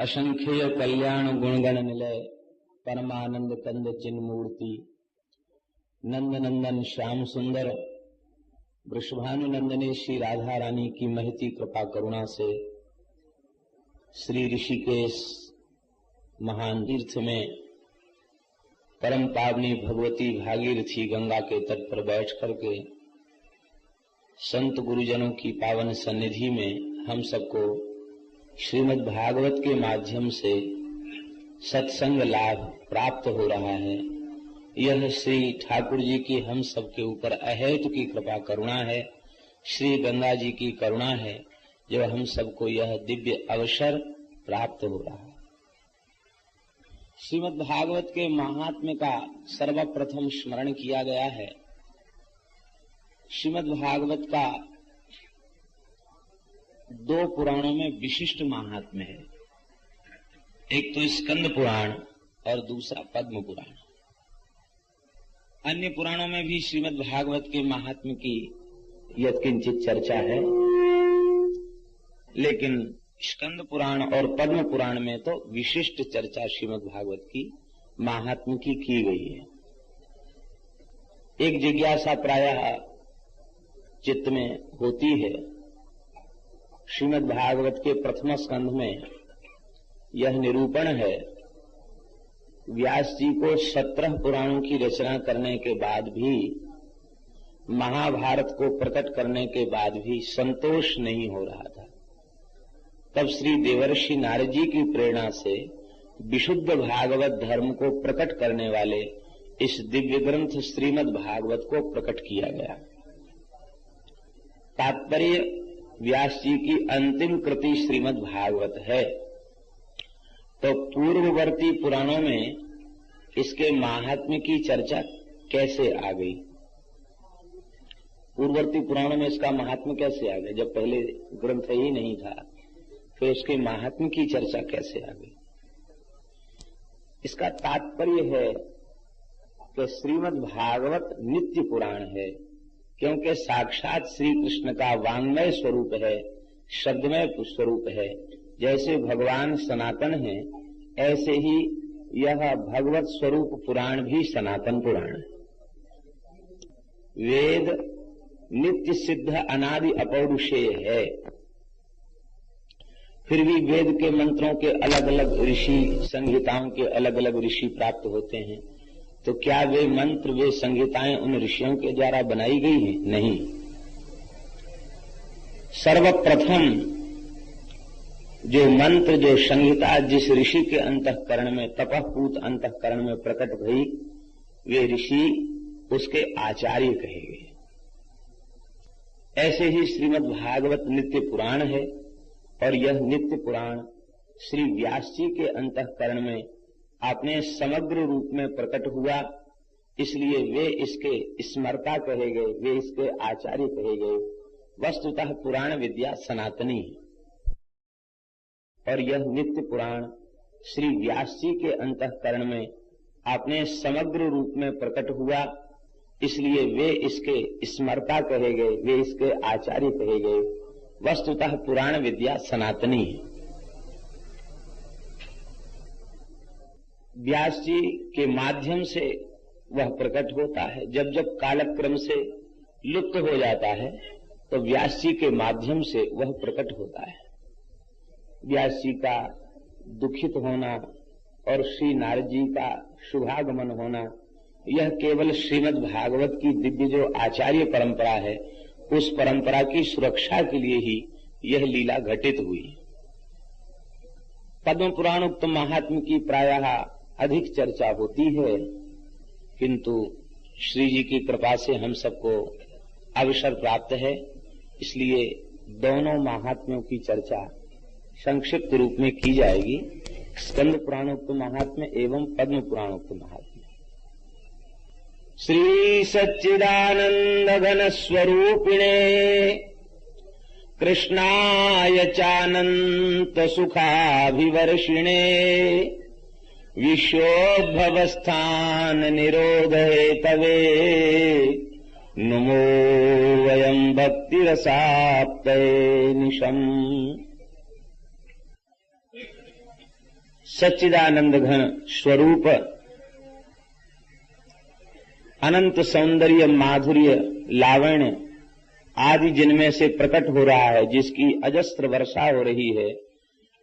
असंख्य कल्याण गुणगण निलय परमानंद कंद चिन्ह मूर्ति नंद नंदन श्याम सुंदर वृषभानुनंदने श्री राधा रानी की महती कृपा करुणा से श्री ऋषिकेश महान तीर्थ में परम पावनी भगवती भागीरथी गंगा के तट पर बैठ करके संत गुरुजनों की पावन सन्निधि में हम सबको श्रीमद् भागवत के माध्यम से सत्संग लाभ प्राप्त हो रहा है। यह श्री ठाकुर जी की हम सबके ऊपर अहेतु की कृपा करुणा है, श्री गंगा जी की करुणा है जो हम सबको यह दिव्य अवसर प्राप्त हो रहा है। श्रीमद् भागवत के महात्म्य का सर्वप्रथम स्मरण किया गया है। श्रीमद् भागवत का दो पुराणों में विशिष्ट महात्म्य है, एक तो स्कंद पुराण और दूसरा पद्म पुराण। अन्य पुराणों में भी श्रीमद् भागवत के महात्म्य की यत्किंचित चर्चा है, लेकिन स्कंद पुराण और पद्म पुराण में तो विशिष्ट चर्चा श्रीमद् भागवत की महात्म्य की गई है। एक जिज्ञासा प्रायः चित्त में होती है। श्रीमद् भागवत के प्रथम स्कंध में यह निरूपण है, व्यास जी को 17 पुराणों की रचना करने के बाद भी, महाभारत को प्रकट करने के बाद भी संतोष नहीं हो रहा था। तब श्री देवर्षि नारद जी की प्रेरणा से विशुद्ध भागवत धर्म को प्रकट करने वाले इस दिव्य ग्रंथ श्रीमद् भागवत को प्रकट किया गया। तात्पर्य व्यास जी की अंतिम कृति श्रीमद् भागवत है, तो पूर्ववर्ती पुराणों में इसके महात्म्य की चर्चा कैसे आ गई? पूर्ववर्ती पुराणों में इसका महात्म्य कैसे आ गया? जब पहले ग्रंथ ही नहीं था, फिर उसके महात्म्य की चर्चा कैसे आ गई? इसका तात्पर्य है कि श्रीमद् भागवत नित्य पुराण है, क्योंकि साक्षात श्री कृष्ण का वांग्मय स्वरूप है, शब्दमय स्वरूप है। जैसे भगवान सनातन है, ऐसे ही यह भगवत स्वरूप पुराण भी सनातन पुराण है। वेद नित्य सिद्ध अनादि अपौरुषेय है। फिर भी वेद के मंत्रों के अलग अलग ऋषि, संहिताओं के अलग अलग ऋषि प्राप्त होते हैं, तो क्या वे मंत्र, वे संहिताएं उन ऋषियों के द्वारा बनाई गई हैं? नहीं। सर्वप्रथम जो मंत्र, जो संहिता जिस ऋषि के अंतःकरण में, तपःपूत अंतःकरण में प्रकट भई, वे ऋषि उसके आचार्य कहे गए। ऐसे ही श्रीमद् भागवत नित्य पुराण है, और यह नित्य पुराण श्री व्यास जी के अंतःकरण में अपने समग्र रूप में प्रकट हुआ, इसलिए वे इसके स्मर्ता कहे गए, वे इसके आचार्य कहे गए। वस्तुतः पुराण विद्या सनातनी है, और यह नित्य पुराण श्री व्यास जी के अंतःकरण में अपने समग्र रूप में प्रकट हुआ, इसलिए वे इसके स्मर्ता कहे गए, वे इसके आचार्य कहे गए। वस्तुतः पुराण विद्या सनातनी है। व्यास जी के माध्यम से वह प्रकट होता है। जब जब कालक्रम से लुप्त हो जाता है, तो व्यास जी के माध्यम से वह प्रकट होता है। व्यास जी का दुखित होना और श्री नारद जी का शुभागमन होना, यह केवल श्रीमद् भागवत की दिव्य जो आचार्य परंपरा है, उस परंपरा की सुरक्षा के लिए ही यह लीला घटित हुई। पद्म पुराण उक्त महात्म्य की प्रायः अधिक चर्चा होती है, किंतु श्री जी की कृपा से हम सबको अवसर प्राप्त है, इसलिए दोनों महात्म्यों की चर्चा संक्षिप्त रूप में की जाएगी। स्कंद पुराणोक्त महात्म्य एवं पद्म पुराणोक्त महात्म्य। श्री सच्चिदानंद घन स्वरूपिणे कृष्णाय चानंत सुखाभिवर्षिणे विश्वोद्भवस्थान निरोधे तवे नुमो वयं भक्तिरसाप्ते निशम्। सच्चिदानंद घन स्वरूप अनंत सौंदर्य, माधुर्य, लावण्य आदि जिनमें से प्रकट हो रहा है, जिसकी अजस्त्र वर्षा हो रही है,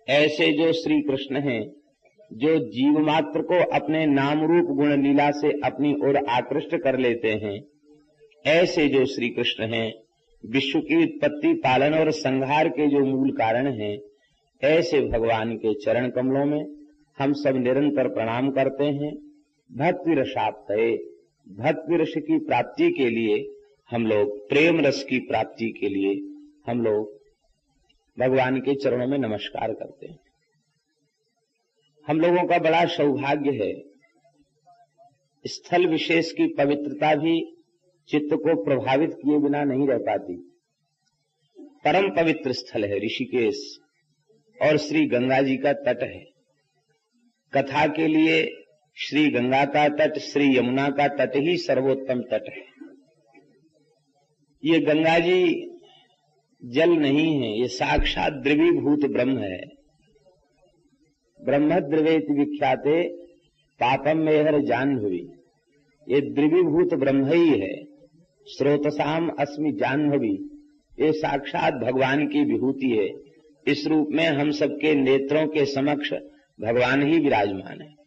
ऐसे जो श्री कृष्ण हैं, जो जीव मात्र को अपने नाम रूप गुण लीला से अपनी ओर आकृष्ट कर लेते हैं, ऐसे जो श्री कृष्ण हैं, विश्व की उत्पत्ति, पालन और संहार के जो मूल कारण हैं, ऐसे भगवान के चरण कमलों में हम सब निरंतर प्रणाम करते हैं। भक्ति रसाप्तये, भक्ति रस की प्राप्ति के लिए हम लोग, प्रेम रस की प्राप्ति के लिए हम लोग भगवान के चरणों में नमस्कार करते हैं। हम लोगों का बड़ा सौभाग्य है, स्थल विशेष की पवित्रता भी चित्त को प्रभावित किए बिना नहीं रह पाती। परम पवित्र स्थल है ऋषिकेश और श्री गंगा जी का तट है। कथा के लिए श्री गंगा का तट, श्री यमुना का तट ही सर्वोत्तम तट है। ये गंगा जी जल नहीं है, ये साक्षात द्रवीभूत ब्रह्म है। ब्रह्म द्रवेति विख्याते पापम मेहर जाह्नवी, ये द्रवीभूत ब्रह्म ही है। स्रोतसाम अस्मि जाह्नवी, ये साक्षात भगवान की विभूति है। इस रूप में हम सबके नेत्रों के समक्ष भगवान ही विराजमान है।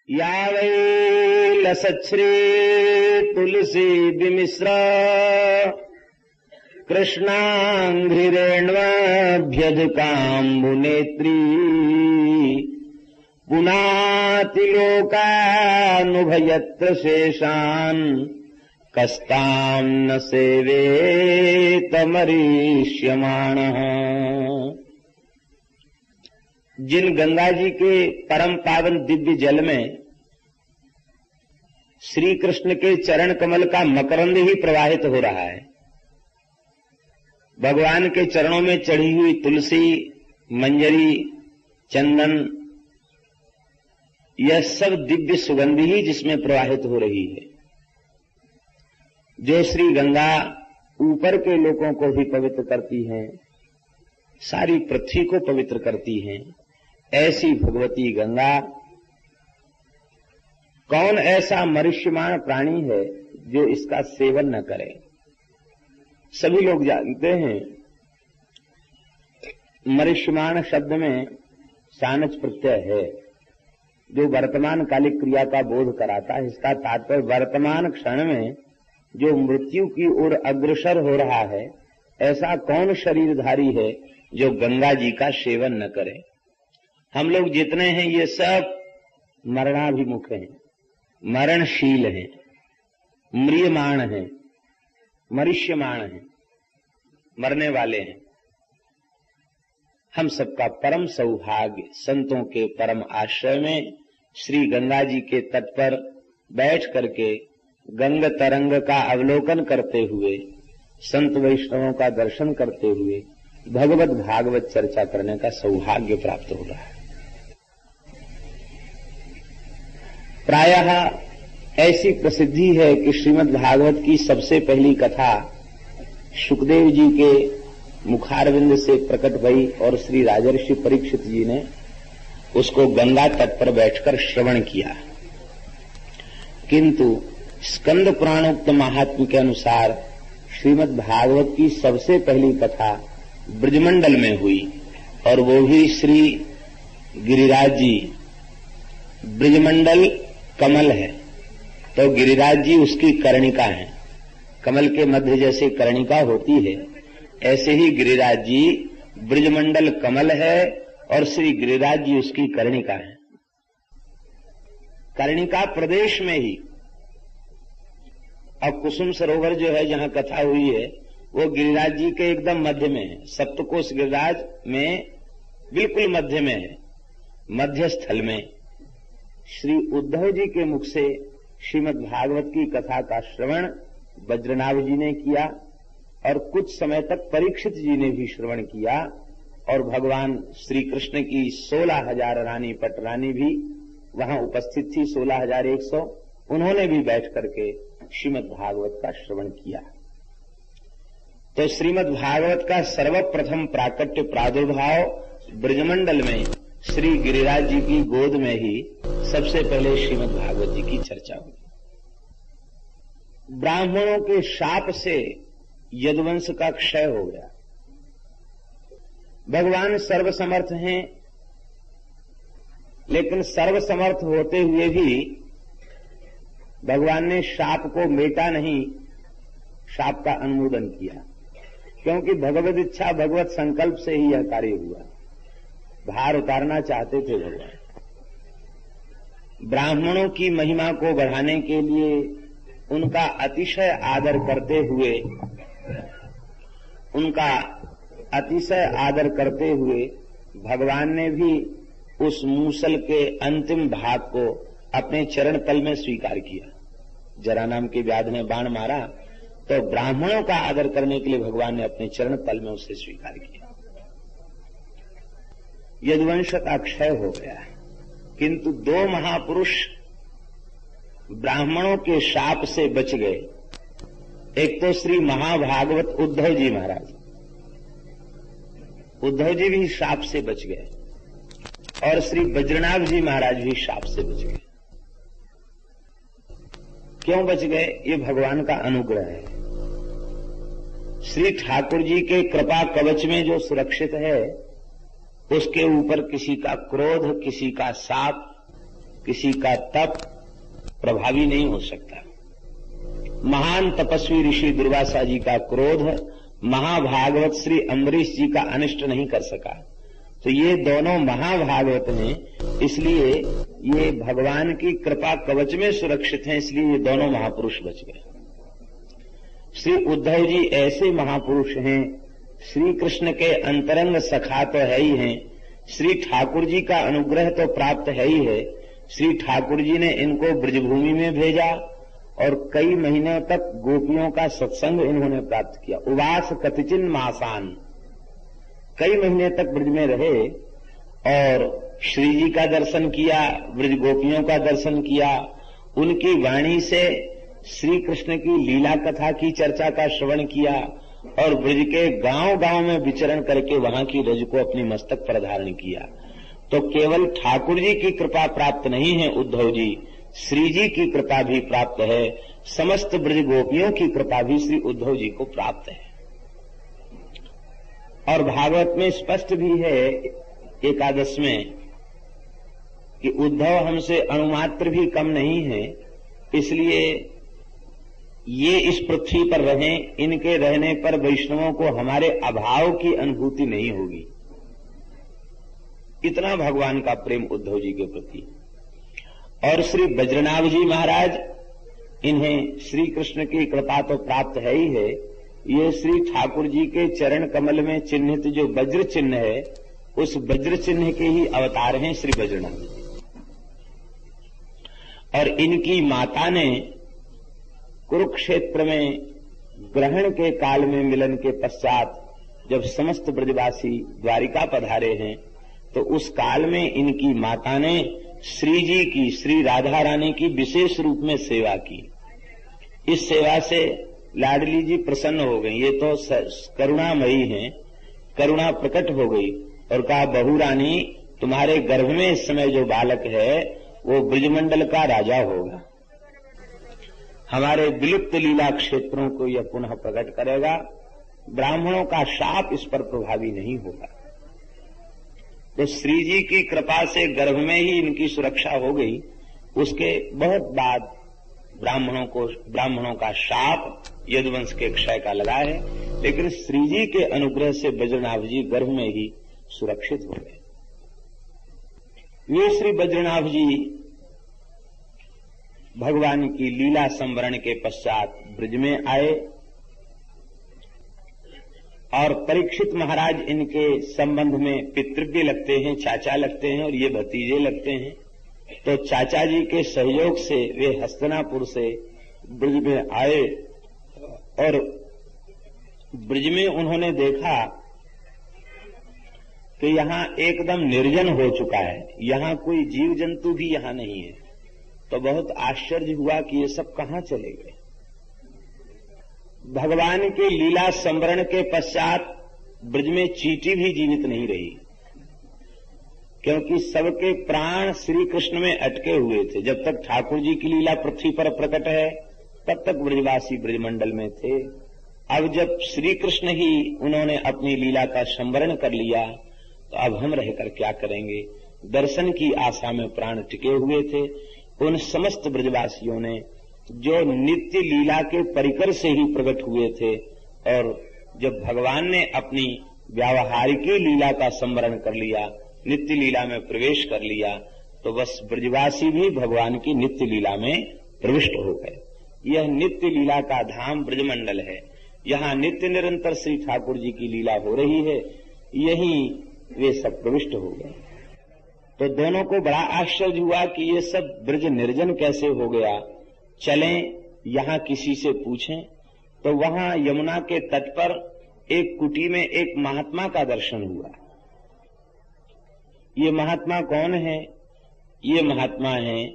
या वै लसच्छ्री तुलसी विमिश्र कृष्णांघ्रिरेण्वभ्यधकाम्बुनेत्री पुनातिलोकानुभयत्र शेषान् कस्तां न सेवेतमरीष्यमाणः। जिन गंगा जी के परम पावन दिव्य जल में श्री कृष्ण के चरण कमल का मकरंद ही प्रवाहित हो रहा है, भगवान के चरणों में चढ़ी हुई तुलसी, मंजरी, चंदन, यह सब दिव्य सुगंधि ही जिसमें प्रवाहित हो रही है। जो श्री गंगा ऊपर के लोगों को भी पवित्र करती है, सारी पृथ्वी को पवित्र करती है, ऐसी भगवती गंगा, कौन ऐसा मनुष्यमान प्राणी है जो इसका सेवन न करे। सभी लोग जानते हैं, मनुष्यमान शब्द में सानच प्रत्यय है जो वर्तमान कालिक क्रिया का बोध कराता है। इसका तात्पर्य वर्तमान क्षण में जो मृत्यु की ओर अग्रसर हो रहा है, ऐसा कौन शरीरधारी है जो गंगा जी का सेवन न करे। हम लोग जितने हैं ये सब मरणाभिमुख हैं, मरणशील हैं, म्रियमाण हैं, मनुष्यमाण हैं, मरने वाले हैं। हम सबका परम सौभाग्य संतों के परम आश्रय में श्री गंगा जी के तट पर बैठ करके गंग तरंग का अवलोकन करते हुए, संत वैष्णवों का दर्शन करते हुए भगवत भागवत चर्चा करने का सौभाग्य प्राप्त हो रहा है। प्रायः ऐसी प्रसिद्धि है कि श्रीमद् भागवत की सबसे पहली कथा सुखदेव जी के मुखारविंद से प्रकट भई और श्री राजर्षि परीक्षित जी ने उसको गंगा तट पर बैठकर श्रवण किया। किंतु स्कंद पुराणोक्त महात्म्य के अनुसार श्रीमद् भागवत की सबसे पहली कथा ब्रजमंडल में हुई, और वो भी श्री गिरिराज जी। ब्रजमंडल कमल है तो गिरिराज जी उसकी कर्णिका है। कमल के मध्य जैसे कर्णिका होती है, ऐसे ही गिरिराज जी ब्रजमंडल कमल है और श्री गिरिराज जी उसकी कर्णिका है। कर्णिका प्रदेश में ही, और कुसुम सरोवर जो है जहां कथा हुई है वो गिरिराज जी के एकदम मध्य में है। सप्तकोश गिरिराज में बिल्कुल मध्य में है। मध्य स्थल में श्री उद्धव जी के मुख से श्रीमद् भागवत की कथा का श्रवण वज्रनाभ जी ने किया, और कुछ समय तक परीक्षित जी ने भी श्रवण किया, और भगवान श्री कृष्ण की 16,000 रानी पटरानी भी वहां उपस्थित थी, 16,100। उन्होंने भी बैठ करके श्रीमद् भागवत का श्रवण किया। तो श्रीमद् भागवत का सर्वप्रथम प्राकट्य प्रादुर्भाव ब्रजमंडल में श्री गिरिराज जी की गोद में ही सबसे पहले श्रीमद् भागवत जी की चर्चा हुई। ब्राह्मणों के शाप से यदुवंश का क्षय हो गया। भगवान सर्वसमर्थ हैं, लेकिन सर्वसमर्थ होते हुए भी भगवान ने शाप को मेटा नहीं, शाप का अनुमोदन किया, क्योंकि भगवत इच्छा भगवत संकल्प से ही यह कार्य हुआ। भार उतारना चाहते थे भगवान। ब्राह्मणों की महिमा को बढ़ाने के लिए उनका अतिशय आदर करते हुए भगवान ने भी उस मूसल के अंतिम भाग को अपने चरण तल में स्वीकार किया। जरा नाम के व्याध ने बाण मारा तो ब्राह्मणों का आदर करने के लिए भगवान ने अपने चरण तल में उसे स्वीकार किया। यदुवंश का क्षय हो गया, किंतु दो महापुरुष ब्राह्मणों के शाप से बच गए। एक तो श्री महाभागवत उद्धव जी महाराज, उद्धव जी भी शाप से बच गए, और श्री बज्रनाभ जी महाराज भी शाप से बच गए। क्यों बच गए? ये भगवान का अनुग्रह है। श्री ठाकुर जी के कृपा कवच में जो सुरक्षित है, उसके ऊपर किसी का क्रोध, किसी का शाप, किसी का तप प्रभावी नहीं हो सकता। महान तपस्वी ऋषि दुर्वासा जी का क्रोध महाभागवत श्री अम्बरीश जी का अनिष्ट नहीं कर सका। तो ये दोनों महाभागवत हैं, इसलिए ये भगवान की कृपा कवच में सुरक्षित हैं, इसलिए ये दोनों महापुरुष बच गए। श्री उद्धव जी ऐसे महापुरुष हैं, श्री कृष्ण के अंतरंग सखा तो है ही हैं, श्री ठाकुर जी का अनुग्रह तो प्राप्त है ही है। श्री ठाकुर जी ने इनको ब्रजभूमि में भेजा और कई महीनों तक गोपियों का सत्संग इन्होंने प्राप्त किया। उवास कतिचिन मासान, कई महीने तक ब्रज में रहे और श्री जी का दर्शन किया, ब्रज गोपियों का दर्शन किया, उनकी वाणी से श्री कृष्ण की लीला कथा की चर्चा का श्रवण किया और ब्रज के गांव-गांव में विचरण करके वहां की रज को अपनी मस्तक पर धारण किया। तो केवल ठाकुर जी की कृपा प्राप्त नहीं है उद्धव जी, श्री जी की कृपा भी प्राप्त है, समस्त ब्रज गोपियों की कृपा भी श्री उद्धव जी को प्राप्त है। और भागवत में स्पष्ट भी है एकादश में कि उद्धव हमसे अणुमात्र भी कम नहीं है, इसलिए ये इस पृथ्वी पर रहें, इनके रहने पर वैष्णवों को हमारे अभाव की अनुभूति नहीं होगी। इतना भगवान का प्रेम उद्धव जी के प्रति। और श्री बज्रनाभ जी महाराज, इन्हें श्री कृष्ण की कृपा तो प्राप्त है ही है, ये श्री ठाकुर जी के चरण कमल में चिन्हित जो वज्र चिन्ह है, उस वज्र चिन्ह के ही अवतार हैं श्री बज्रनाभ जी। और इनकी माता ने कुरुक्षेत्र में ग्रहण के काल में मिलन के पश्चात जब समस्त ब्रजवासी द्वारिका पधारे हैं, तो उस काल में इनकी माता ने श्री जी की, श्री राधा रानी की विशेष रूप में सेवा की। इस सेवा से लाडली जी प्रसन्न हो गई। ये तो करुणामयी हैं, करुणा प्रकट हो गई और कहा, बहू रानी, तुम्हारे गर्भ में इस समय जो बालक है वो ब्रजमंडल का राजा होगा, हमारे विलुप्त लीला क्षेत्रों को यह पुनः प्रकट करेगा, ब्राह्मणों का शाप इस पर प्रभावी नहीं होगा। तो श्री जी की कृपा से गर्भ में ही इनकी सुरक्षा हो गई। उसके बहुत बाद ब्राह्मणों का शाप यदुवंश के क्षय का लगा है, लेकिन श्री जी के अनुग्रह से बज्रनाभ जी गर्भ में ही सुरक्षित हो गए। ये श्री बज्रनाभ जी भगवान की लीला संवरण के पश्चात ब्रज में आए और परीक्षित महाराज इनके संबंध में पितृव्य लगते हैं, चाचा लगते हैं और ये भतीजे लगते हैं। तो चाचा जी के सहयोग से वे हस्तिनापुर से ब्रज में आए और ब्रज में उन्होंने देखा कि यहां एकदम निर्जन हो चुका है, यहां कोई जीव जंतु भी यहां नहीं है। तो बहुत आश्चर्य हुआ कि ये सब कहां चले गए। भगवान के लीला संवरण के पश्चात ब्रज में चींटी भी जीवित नहीं रही। क्योंकि सबके प्राण श्री कृष्ण में अटके हुए थे। जब तक ठाकुर जी की लीला पृथ्वी पर प्रकट है तब तक ब्रजवासी ब्रजमंडल में थे। अब जब श्री कृष्ण ही उन्होंने अपनी लीला का संवरण कर लिया तो अब हम रहकर क्या करेंगे। दर्शन की आशा में प्राण टिके हुए थे। उन समस्त ब्रजवासियों ने जो नित्य लीला के परिकर से ही प्रकट हुए थे, और जब भगवान ने अपनी व्यावहारिकी लीला का संवरण कर लिया, नित्य लीला में प्रवेश कर लिया, तो बस ब्रजवासी भी भगवान की नित्य लीला में प्रविष्ट हो गए। यह नित्य लीला का धाम ब्रजमंडल है। यहाँ नित्य निरंतर श्री ठाकुर जी की लीला हो रही है, यहीं वे सब प्रविष्ट हो गए। तो दोनों को बड़ा आश्चर्य हुआ कि ये सब ब्रज निर्जन कैसे हो गया। चलें यहाँ किसी से पूछें। तो वहां यमुना के तट पर एक कुटी में एक महात्मा का दर्शन हुआ। ये महात्मा कौन है? ये महात्मा है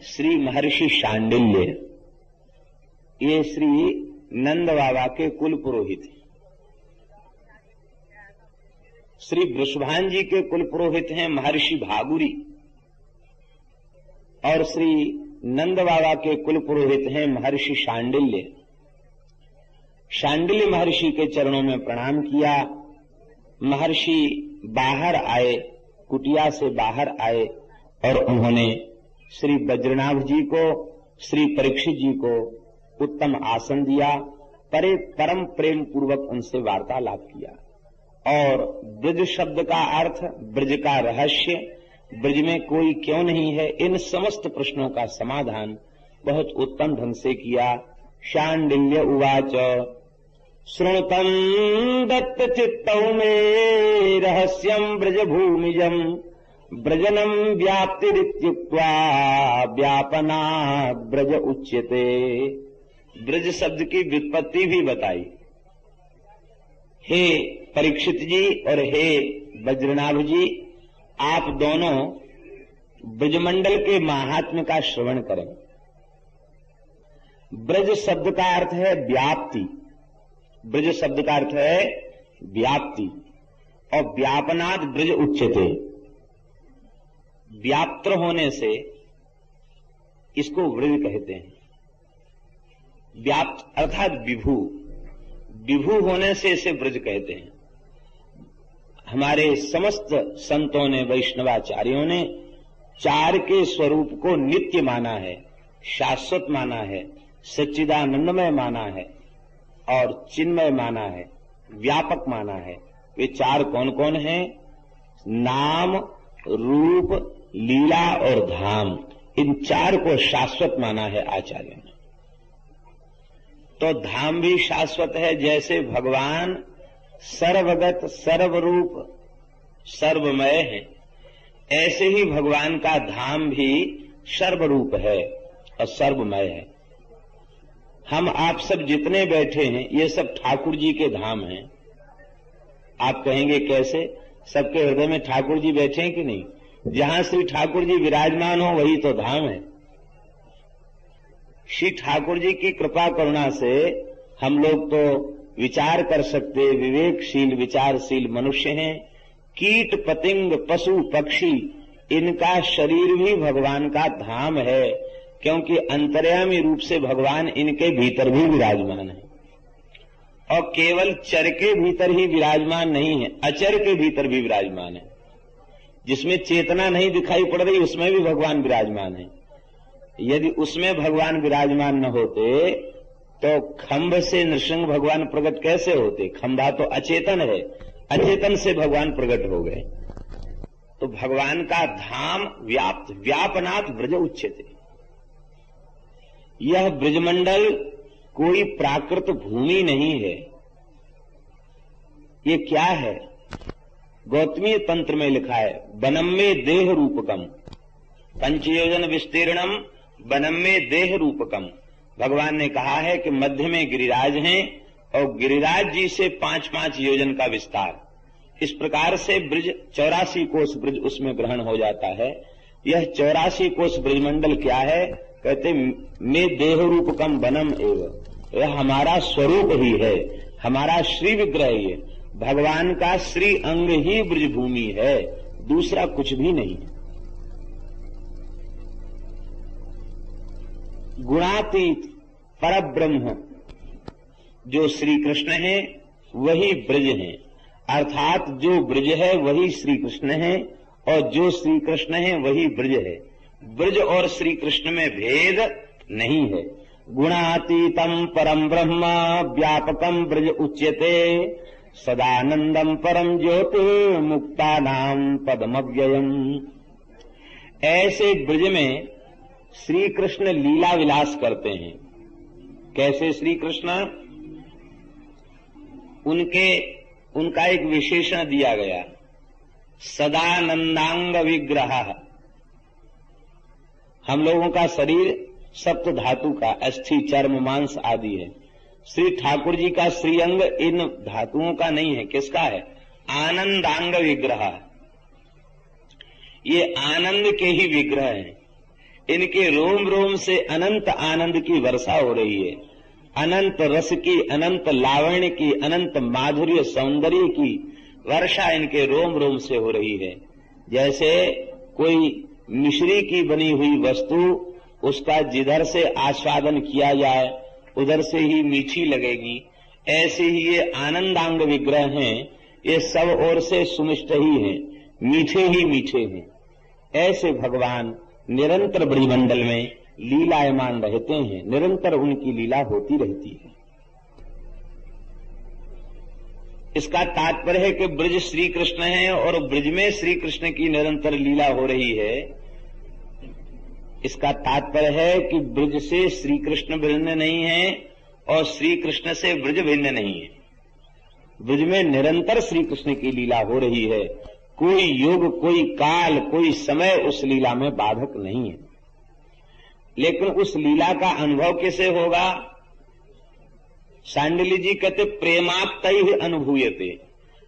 श्री महर्षि शांडिल्य। ये श्री नंद बाबा के कुल पुरोहित हैं। श्री वृषभान जी के कुल पुरोहित हैं महर्षि भागुरी, और श्री नंद बाबा के कुल पुरोहित हैं महर्षि शांडिल्य। शांडिल्य महर्षि के चरणों में प्रणाम किया। महर्षि बाहर आए, कुटिया से बाहर आए, और उन्होंने श्री वज्रनाभ जी को, श्री परीक्षित जी को उत्तम आसन दिया। परम प्रेम पूर्वक उनसे वार्तालाप किया। और ब्रज शब्द का अर्थ, ब्रज का रहस्य, ब्रज में कोई क्यों नहीं है, इन समस्त प्रश्नों का समाधान बहुत उत्तम ढंग से किया। शांडिल्य उवाच श्रृणुतं दत्त चित्तौ मे रहस्यं ब्रज भूमिजं ब्रजनं व्याप्तिरित्युक्त्वा व्यापनात् ब्रज उच्यते। ब्रज शब्द की व्युत्पत्ति भी बताई। हे परीक्षित जी और हे वज्रनाभ जी, आप दोनों ब्रजमंडल के महात्म्य का श्रवण करें। ब्रज शब्द का अर्थ है व्याप्ति। ब्रज शब्द का अर्थ है व्याप्ति, और व्यापनाद ब्रज उच्यते। व्याप्त होने से इसको ब्रज कहते हैं। व्याप्त अर्थात विभू, विभू होने से इसे ब्रज कहते हैं। हमारे समस्त संतों ने, वैष्णवाचार्यों ने चार के स्वरूप को नित्य माना है, शाश्वत माना है, सच्चिदानंदमय माना है, और चिन्मय माना है, व्यापक माना है। वे चार कौन कौन हैं? नाम, रूप, लीला और धाम। इन चार को शाश्वत माना है आचार्यों ने। तो धाम भी शाश्वत है। जैसे भगवान सर्वगत, सर्वरूप, सर्वमय है, ऐसे ही भगवान का धाम भी सर्वरूप है और सर्वमय है। हम आप सब जितने बैठे हैं ये सब ठाकुर जी के धाम हैं। आप कहेंगे कैसे? सबके हृदय में ठाकुर जी बैठे हैं कि नहीं? जहां श्री ठाकुर जी विराजमान हो वही तो धाम है। श्री ठाकुर जी की कृपा करुणा से हम लोग तो विचार कर सकते, विवेकशील विचारशील मनुष्य हैं। कीट पतंग पशु पक्षी, इनका शरीर भी भगवान का धाम है, क्योंकि अंतर्यामी रूप से भगवान इनके भीतर भी विराजमान है। और केवल चर के भीतर ही विराजमान नहीं है, अचर के भीतर भी विराजमान है। जिसमें चेतना नहीं दिखाई पड़ रही उसमें भी भगवान विराजमान है। यदि उसमें भगवान विराजमान न होते तो खंभ से नृसिंह भगवान प्रकट कैसे होते? खंभा तो अचेतन है, अचेतन से भगवान प्रकट हो गए। तो भगवान का धाम व्याप्त, व्यापनात् ब्रज उच्यते। यह ब्रजमंडल कोई प्राकृत भूमि नहीं है। ये क्या है? गौतमीय तंत्र में लिखा है, वनम में देह रूपकम, पंचयोजन विस्तीर्णम वनम में देह रूपकम। भगवान ने कहा है कि मध्य में गिरिराज हैं और गिरिराज जी से 5-5 योजन का विस्तार। इस प्रकार से ब्रज 84 कोस ब्रज उसमें ग्रहण हो जाता है। यह 84 कोस ब्रजमंडल क्या है? कहते में देह रूपकम वनम एवं, यह हमारा स्वरूप ही है, हमारा श्री विग्रह ही है। भगवान का श्री अंग ही ब्रजभूमि है। दूसरा कुछ भी नहीं है। गुणातीत परब्रह्म जो श्री कृष्ण है वही ब्रज है, अर्थात जो ब्रज है वही श्री कृष्ण है और जो श्री कृष्ण है वही ब्रज है। ब्रज और श्री कृष्ण में भेद नहीं है। गुणातीतम परम ब्रह्म व्यापकम ब्रज उच्यते सदानंदम परम ज्योति मुक्तानाम पदमव्ययम। ऐसे ब्रज में श्री कृष्ण लीला विलास करते हैं। कैसे श्री कृष्ण? उनका एक विशेषण दिया गया, सदानंदांग विग्रह। हम लोगों का शरीर सप्त धातु का, अस्थि चर्म मांस आदि है। श्री ठाकुर जी का श्रीअंग इन धातुओं का नहीं है। किसका है? आनंदांग विग्रह। ये आनंद के ही विग्रह हैं। इनके रोम रोम से अनंत आनंद की वर्षा हो रही है, अनंत रस की, अनंत लावण्य की, अनंत माधुर्य सौंदर्य की वर्षा इनके रोम रोम से हो रही है। जैसे कोई मिश्री की बनी हुई वस्तु, उसका जिधर से आस्वादन किया जाए उधर से ही मीठी लगेगी, ऐसे ही ये आनंदांग विग्रह हैं। ये सब ओर से सुमिष्ट ही हैं, मीठे ही मीठे हैं। ऐसे भगवान निरंतर ब्रजमंडल में लीलायमान रहते हैं, निरंतर उनकी लीला होती रहती है। इसका तात्पर्य है कि ब्रज श्री कृष्ण है और ब्रज में श्री कृष्ण की निरंतर लीला हो रही है। इसका तात्पर्य है कि ब्रज से श्री कृष्ण भिन्न नहीं है और श्री कृष्ण से ब्रज भिन्न नहीं है। ब्रज में निरंतर श्री कृष्ण की लीला हो रही है। कोई युग, कोई काल, कोई समय उस लीला में बाधक नहीं है। लेकिन उस लीला का अनुभव कैसे होगा? सांडिल्य जी कहते प्रेमाप्तैः अनुभूयते।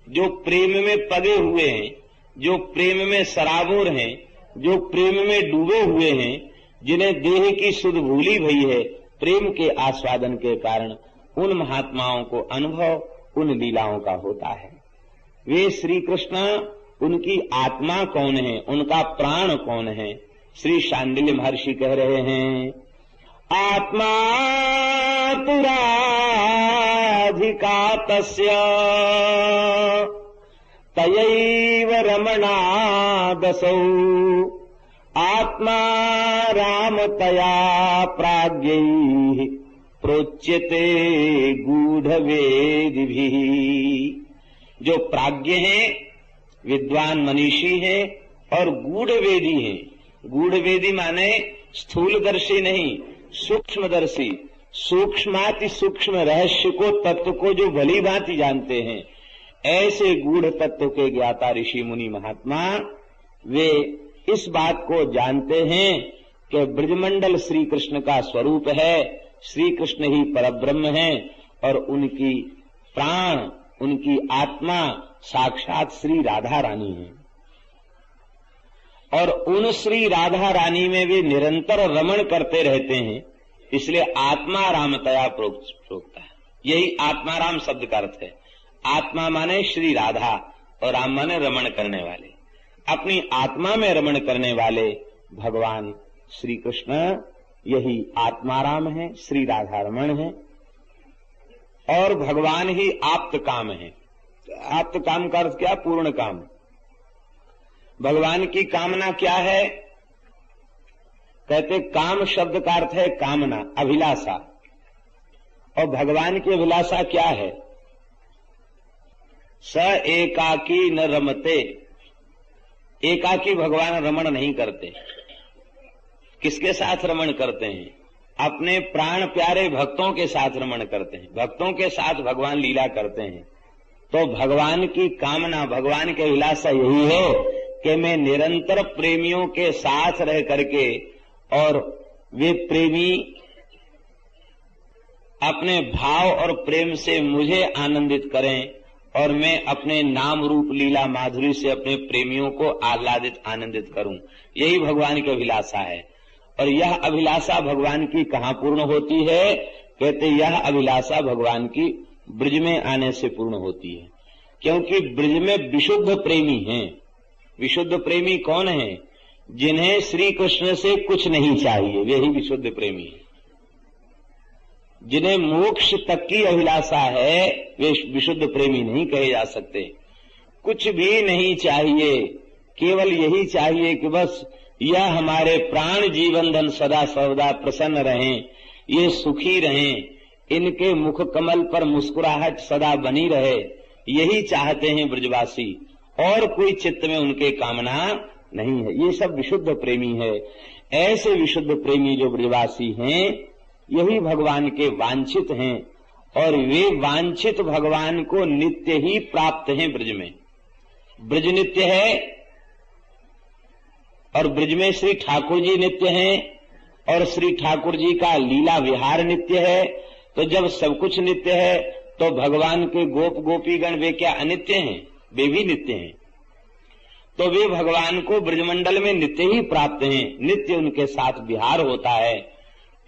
जो प्रेम में पगे हुए हैं, जो प्रेम में सराबोर हैं, जो प्रेम में डूबे हुए हैं, जिन्हें देह की सुध भूली भई है प्रेम के आस्वादन के कारण, उन महात्माओं को अनुभव उन लीलाओं का होता है। वे श्री कृष्ण, उनकी आत्मा कौन है, उनका प्राण कौन है? श्री शांडिल्य महर्षि कह रहे हैं, आत्मा तुराधिका तस्य तयैव रमणादसौ आत्मा रामतया प्राज्ञैः प्रोच्यते गूढ़वेदिभिः। जो प्राज्ञ हैं, विद्वान मनीषी हैं और गूढ़वेदी हैं। गूढ़वेदी माने स्थूलदर्शी नहीं, सूक्ष्मदर्शी। सूक्ष्माति सूक्ष्म रहस्य को, तत्व को जो भली भांति जानते हैं, ऐसे गूढ़ तत्व के ज्ञाता ऋषि मुनि महात्मा वे इस बात को जानते हैं कि ब्रजमंडल श्री कृष्ण का स्वरूप है, श्री कृष्ण ही परब्रह्म है और उनकी प्राण, उनकी आत्मा साक्षात श्री राधा रानी है। और उन श्री राधा रानी में वे निरंतर रमण करते रहते हैं, इसलिए आत्मा रामतया प्रोक्ता है। यही आत्माराम शब्द का अर्थ है। आत्मा माने श्री राधा और राम माने रमण करने वाले। अपनी आत्मा में रमण करने वाले भगवान श्री कृष्ण यही आत्माराम है, श्री राधा रमण है और भगवान ही आप्त काम है। आप्त काम का अर्थ क्या? पूर्ण काम। भगवान की कामना क्या है? कहते काम शब्द का अर्थ है कामना, अभिलाषा। और भगवान की अभिलाषा क्या है? स एकाकी न रमते। एकाकी भगवान रमण नहीं करते। किसके साथ रमण करते हैं? अपने प्राण प्यारे भक्तों के साथ रमण करते हैं। भक्तों के साथ भगवान लीला करते हैं। तो भगवान की कामना, भगवान की अभिलाषा यही है कि मैं निरंतर प्रेमियों के साथ रह करके और वे प्रेमी अपने भाव और प्रेम से मुझे आनंदित करें और मैं अपने नाम रूप लीला माधुरी से अपने प्रेमियों को आह्लादित आनंदित करूं। यही भगवान की अभिलाषा है। और यह अभिलाषा भगवान की कहाँ पूर्ण होती है? कहते यह अभिलाषा भगवान की ब्रज में आने से पूर्ण होती है, क्योंकि ब्रज में विशुद्ध प्रेमी हैं। विशुद्ध प्रेमी कौन है? जिन्हें श्री कृष्ण से कुछ नहीं चाहिए, वे ही विशुद्ध प्रेमी है। जिन्हें मोक्ष तक की अभिलाषा है वे विशुद्ध प्रेमी नहीं कहे जा सकते। कुछ भी नहीं चाहिए, केवल यही चाहिए कि बस यह हमारे प्राण जीवन धन सदा सर्वदा प्रसन्न रहें, ये सुखी रहें, इनके मुख कमल पर मुस्कुराहट सदा बनी रहे, यही चाहते हैं ब्रजवासी, और कोई चित्त में उनके कामना नहीं है। ये सब विशुद्ध प्रेमी है। ऐसे विशुद्ध प्रेमी जो ब्रजवासी हैं यही भगवान के वांछित हैं, और वे वांछित भगवान को नित्य ही प्राप्त हैं। ब्रज में ब्रज नित्य है और ब्रज में श्री ठाकुर जी नित्य हैं, और श्री ठाकुर जी का लीला विहार नित्य है। तो जब सब कुछ नित्य है तो भगवान के गोप गोपीगण वे क्या अनित्य हैं? वे भी नित्य हैं। तो वे भगवान को ब्रजमंडल में नित्य ही प्राप्त हैं, नित्य उनके साथ विहार होता है,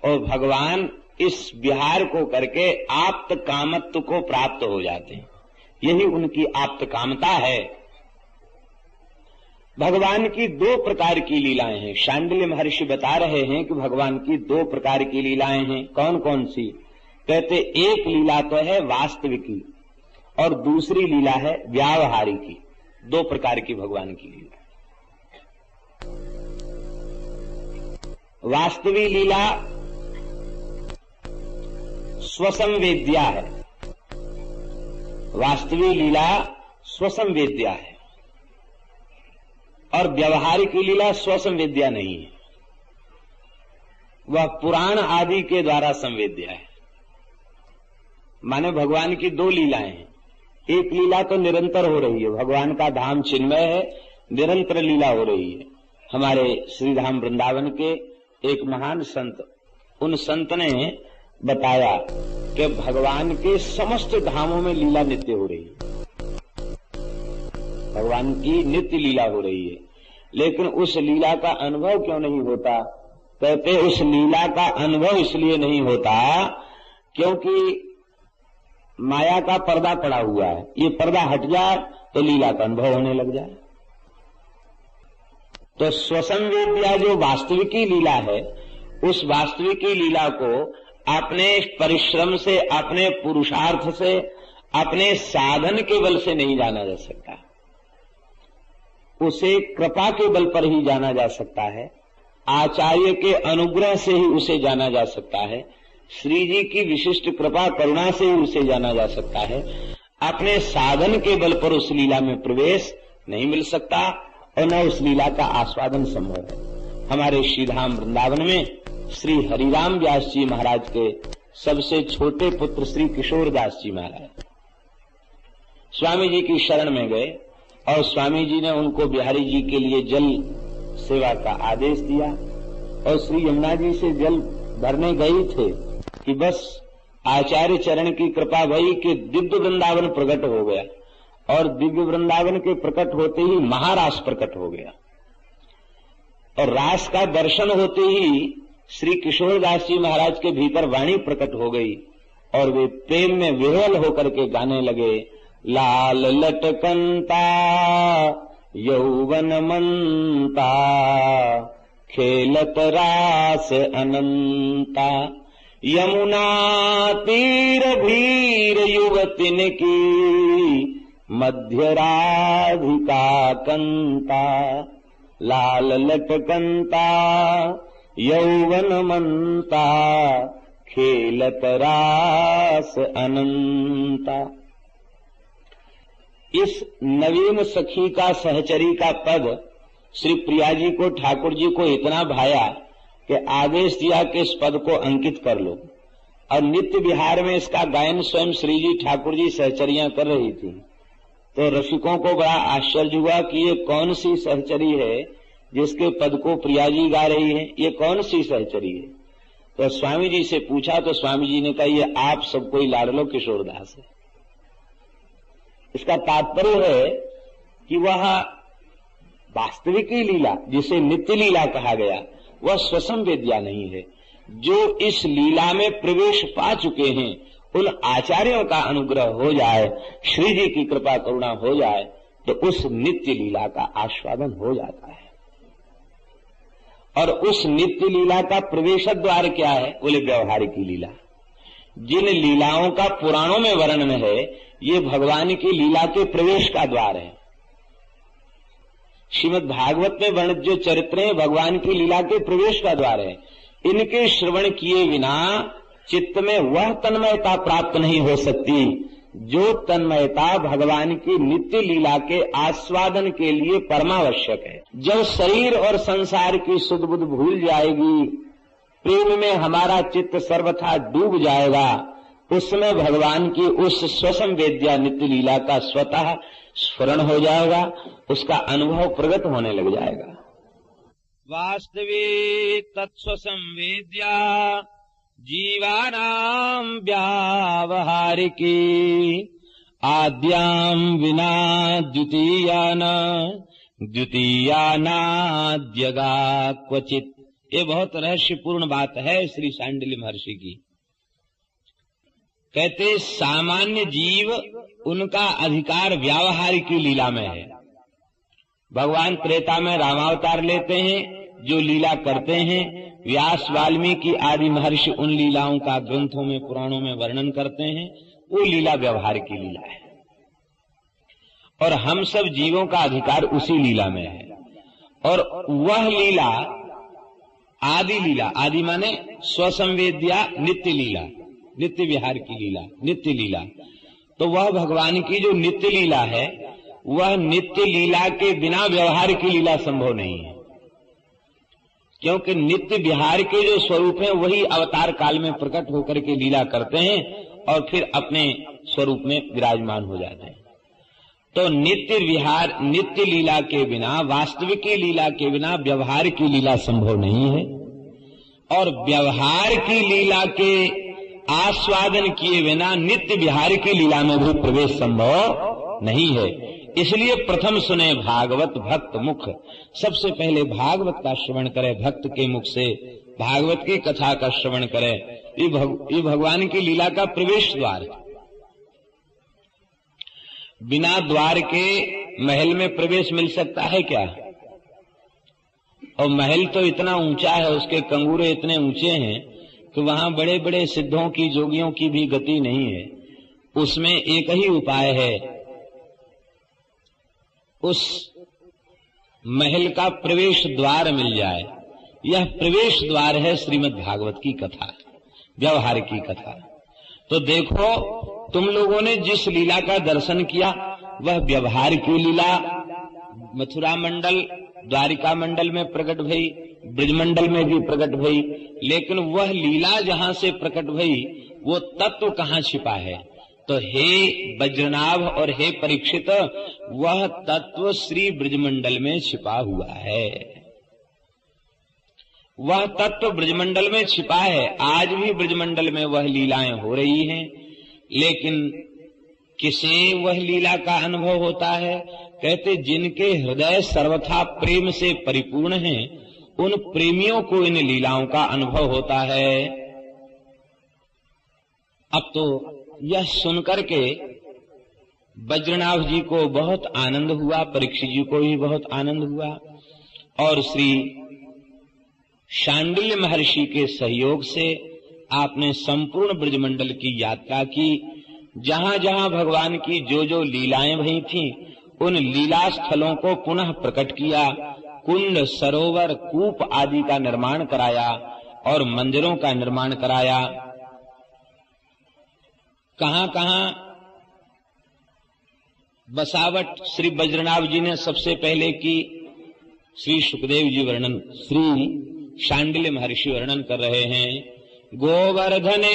और भगवान इस विहार को करके आप्त कामत्व को प्राप्त हो जाते हैं। यही उनकी आप्त कामता है। भगवान की दो प्रकार की लीलाएं हैं। शांडिल्य महर्षि बता रहे हैं कि भगवान की दो प्रकार की लीलाएं हैं। कौन कौन सी? कहते एक लीला तो है वास्तविकी और दूसरी लीला है व्यावहारिकी। दो प्रकार की भगवान की लीला। वास्तविक लीला स्वसंवेद्या है। वास्तविक लीला स्वसंवेद्या है और व्यवहारिक लीला स्वसंवेद्या नहीं है, वह पुराण आदि के द्वारा संवेद्या है। माने भगवान की दो लीलाएं हैं। एक लीला तो निरंतर हो रही है, भगवान का धाम चिन्मय है, निरंतर लीला हो रही है। हमारे श्रीधाम वृंदावन के एक महान संत, उन संत ने बताया कि भगवान के समस्त धामों में लीला नित्य हो रही है, भगवान की नित्य लीला हो रही है। लेकिन उस लीला का अनुभव क्यों नहीं होता? कहते उस लीला का अनुभव इसलिए नहीं होता क्योंकि माया का पर्दा पड़ा हुआ है। ये पर्दा हट जाए तो लीला का अनुभव होने लग जाए। तो स्वसंवेद्या जो वास्तविकी लीला है, उस वास्तविकी लीला को अपने परिश्रम से, अपने पुरुषार्थ से, अपने साधन के बल से नहीं जाना जा सकता। उसे कृपा के बल पर ही जाना जा सकता है, आचार्य के अनुग्रह से ही उसे जाना जा सकता है, श्री जी की विशिष्ट कृपा करुणा से ही उसे जाना जा सकता है। अपने साधन के बल पर उस लीला में प्रवेश नहीं मिल सकता और न उस लीला का आस्वादन संभव है। हमारे श्रीधाम वृंदावन में श्री हरिराम व्यास जी महाराज के सबसे छोटे पुत्र श्री किशोरदास जी महाराज स्वामी जी की शरण में गए और स्वामी जी ने उनको बिहारी जी के लिए जल सेवा का आदेश दिया, और श्री यमुना जी से जल भरने गए थे कि बस आचार्य चरण की कृपा भई कि दिव्य वृंदावन प्रकट हो गया, और दिव्य वृंदावन के प्रकट होते ही महारास प्रकट हो गया, और रास का दर्शन होते ही श्री किशोरदास जी महाराज के भीतर वाणी प्रकट हो गई, और वे प्रेम में विह्वल होकर के गाने लगे, लाल लटकंता यौवन मंता खेलत रास अनंता, यमुना तीर भीर युवतिन की मध्य राधिका कंता, लाल लटकंता यौवन मंता खेलत रास अनंता। इस नवीन सखी का सहचरी का पद श्री प्रिया जी को, ठाकुर जी को इतना भाया कि आदेश दिया कि इस पद को अंकित कर लो, और नित्य विहार में इसका गायन स्वयं श्री जी ठाकुर जी सहचरियां कर रही थी। तो रसिकों को बड़ा आश्चर्य हुआ कि ये कौन सी सहचरी है जिसके पद को प्रिया जी गा रही है, ये कौन सी सहचरी है? तो स्वामी जी से पूछा तो स्वामी जी ने कहा, ये आप सबको ही लाडलो किशोरदास है। इसका तात्पर्य है कि वह वास्तविक लीला जिसे नित्य लीला कहा गया वह स्वसंवेद्या नहीं है। जो इस लीला में प्रवेश पा चुके हैं उन आचार्यों का अनुग्रह हो जाए, श्री जी की कृपा करुणा हो जाए, तो उस नित्य लीला का आस्वादन हो जाता है। और उस नित्य लीला का प्रवेश द्वार क्या है? बोले व्यवहारिक लीला। जिन लीलाओं का पुराणों में वर्णन है, ये भगवान की लीला के प्रवेश का द्वार है। श्रीमद् भागवत में वर्णित जो चरित्र हैं, भगवान की लीला के प्रवेश का द्वार है। इनके श्रवण किए बिना चित्त में वह तन्मयता प्राप्त नहीं हो सकती जो तन्मयता भगवान की नित्य लीला के आस्वादन के लिए परमावश्यक है। जब शरीर और संसार की सुध बुध भूल जाएगी, प्रेम में हमारा चित्त सर्वथा डूब जाएगा, उसमें भगवान की उस स्वसंवेद्या नित्य लीला का स्वतः स्फुरण हो जाएगा, उसका अनुभव प्रगट होने लग जाएगा। वास्तविक तत्स्वसंवेद्या जीवानां व्यावहारिकी आद्यां विना द्वितीयानाद्यगा क्वचित। ये बहुत रहस्यपूर्ण बात है श्री शांडिल्य महर्षि की। कहते सामान्य जीव उनका अधिकार व्यावहारिक लीला में है। भगवान त्रेता में रामावतार लेते हैं, जो लीला करते हैं, व्यास वाल्मीकि आदि महर्षि उन लीलाओं का ग्रंथों में पुराणों में वर्णन करते हैं, वो लीला व्यवहारिक लीला है। और हम सब जीवों का अधिकार उसी लीला में है। और वह लीला आदि लीला, आदि माने स्वसंवेद्या नित्य लीला, नित्य विहार की लीला, नित्य लीला। तो वह भगवान की जो नित्य लीला है, वह नित्य लीला के बिना व्यवहार की लीला संभव नहीं है। क्योंकि नित्य विहार के जो स्वरूप है वही अवतार काल में प्रकट होकर के लीला करते हैं और फिर अपने स्वरूप में विराजमान हो जाते हैं। तो नित्य विहार, नित्य लीला के बिना, वास्तविक लीला के बिना व्यवहार की लीला संभव नहीं है। और व्यवहार की लीला के आस्वादन किए बिना नित्य विहार की लीला में भी प्रवेश संभव नहीं है। इसलिए प्रथम सुने भागवत भक्त मुख, सबसे पहले भागवत का श्रवण करे, भक्त के मुख से भागवत की कथा का श्रवण करे। ये भगवान की लीला का प्रवेश द्वार है। बिना द्वार के महल में प्रवेश मिल सकता है क्या? और महल तो इतना ऊंचा है, उसके कंगूरे इतने ऊंचे हैं कि वहां बड़े बड़े सिद्धों की, जोगियों की भी गति नहीं है। उसमें एक ही उपाय है, उस महल का प्रवेश द्वार मिल जाए। यह प्रवेश द्वार है श्रीमद् भागवत की कथा, व्यवहार की कथा। तो देखो, तुम लोगों ने जिस लीला का दर्शन किया वह व्यवहार की लीला मथुरा मंडल, द्वारिका मंडल में प्रकट भई, ब्रजमंडल में भी प्रकट भई। लेकिन वह लीला जहां से प्रकट भई वो तत्व कहां छिपा है? तो हे वज्रनाभ और हे परीक्षित, वह तत्व श्री ब्रजमंडल में छिपा हुआ है। वह तत्व ब्रजमंडल में छिपा है। आज भी ब्रजमंडल में वह लीलाएं हो रही हैं। लेकिन किसे वह लीला का अनुभव होता है? कहते जिनके हृदय सर्वथा प्रेम से परिपूर्ण हैं, उन प्रेमियों को इन लीलाओं का अनुभव होता है। अब तो यह सुनकर के वज्रनाभ जी को बहुत आनंद हुआ, परीक्षित जी को भी बहुत आनंद हुआ। और श्री शांडिल्य महर्षि के सहयोग से आपने संपूर्ण ब्रजमंडल की यात्रा की। जहां जहां भगवान की जो जो लीलाएं भई थीं, उन लीला स्थलों को पुनः प्रकट किया। कुंड, सरोवर, कूप आदि का निर्माण कराया और मंदिरों का निर्माण कराया। कहां कहां बसावट श्री वज्रनाभ जी ने सबसे पहले की, श्री सुखदेव जी वर्णन, श्री शांडिल्य महर्षि वर्णन कर रहे हैं। गोवर्धने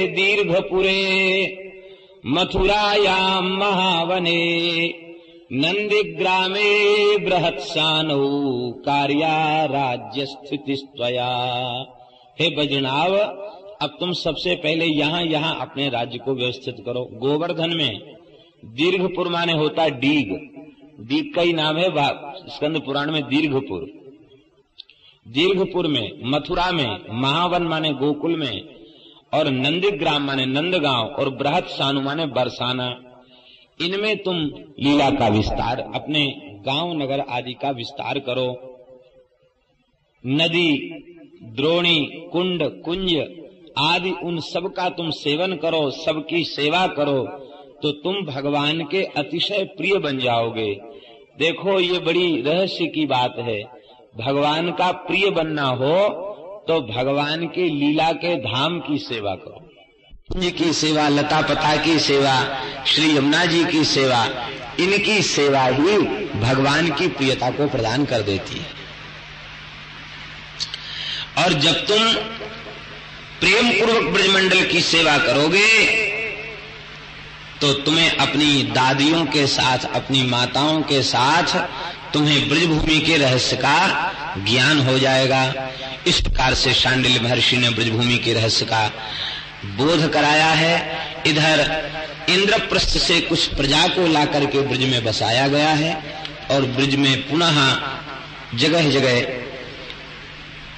दीर्घपुरे मथुरायां महावने नंदिग्रामे बृहत्सानौ कार्या राज्य स्थितिस्त्वया। हे वज्रनाभ, अब तुम सबसे पहले यहाँ अपने राज्य को व्यवस्थित करो। गोवर्धन में दीर्घपुर माने होता डीग, डीग का ही नाम है स्कंद पुराण में दीर्घपुर। दीर्घपुर में, मथुरा में, महावन माने गोकुल में, और नंदिग्राम माने नंदगांव, और बृहत्सानु माने बरसाना। इनमें तुम लीला का विस्तार, अपने गांव नगर आदि का विस्तार करो। नदी, द्रोणी, कुंड, कुंज आदि उन सब का तुम सेवन करो, सबकी सेवा करो, तो तुम भगवान के अतिशय प्रिय बन जाओगे। देखो, ये बड़ी रहस्य की बात है। भगवान का प्रिय बनना हो तो भगवान के लीला के धाम की सेवा करो। कुंज की सेवा, लता पता की सेवा, श्री यमुना जी की सेवा, इनकी सेवा ही भगवान की प्रियता को प्रदान कर देती है। और जब तुम प्रेम पूर्वक ब्रजमंडल की सेवा करोगे तो तुम्हें अपनी दादियों के साथ, अपनी माताओं के साथ तुम्हें ब्रजभूमि के रहस्य का ज्ञान हो जाएगा। इस प्रकार से शांडिल्य महर्षि ने ब्रजभूमि के रहस्य का बोध कराया है। इधर इंद्रप्रस्थ से कुछ प्रजा को लाकर के ब्रज में बसाया गया है और ब्रज में पुनः जगह जगह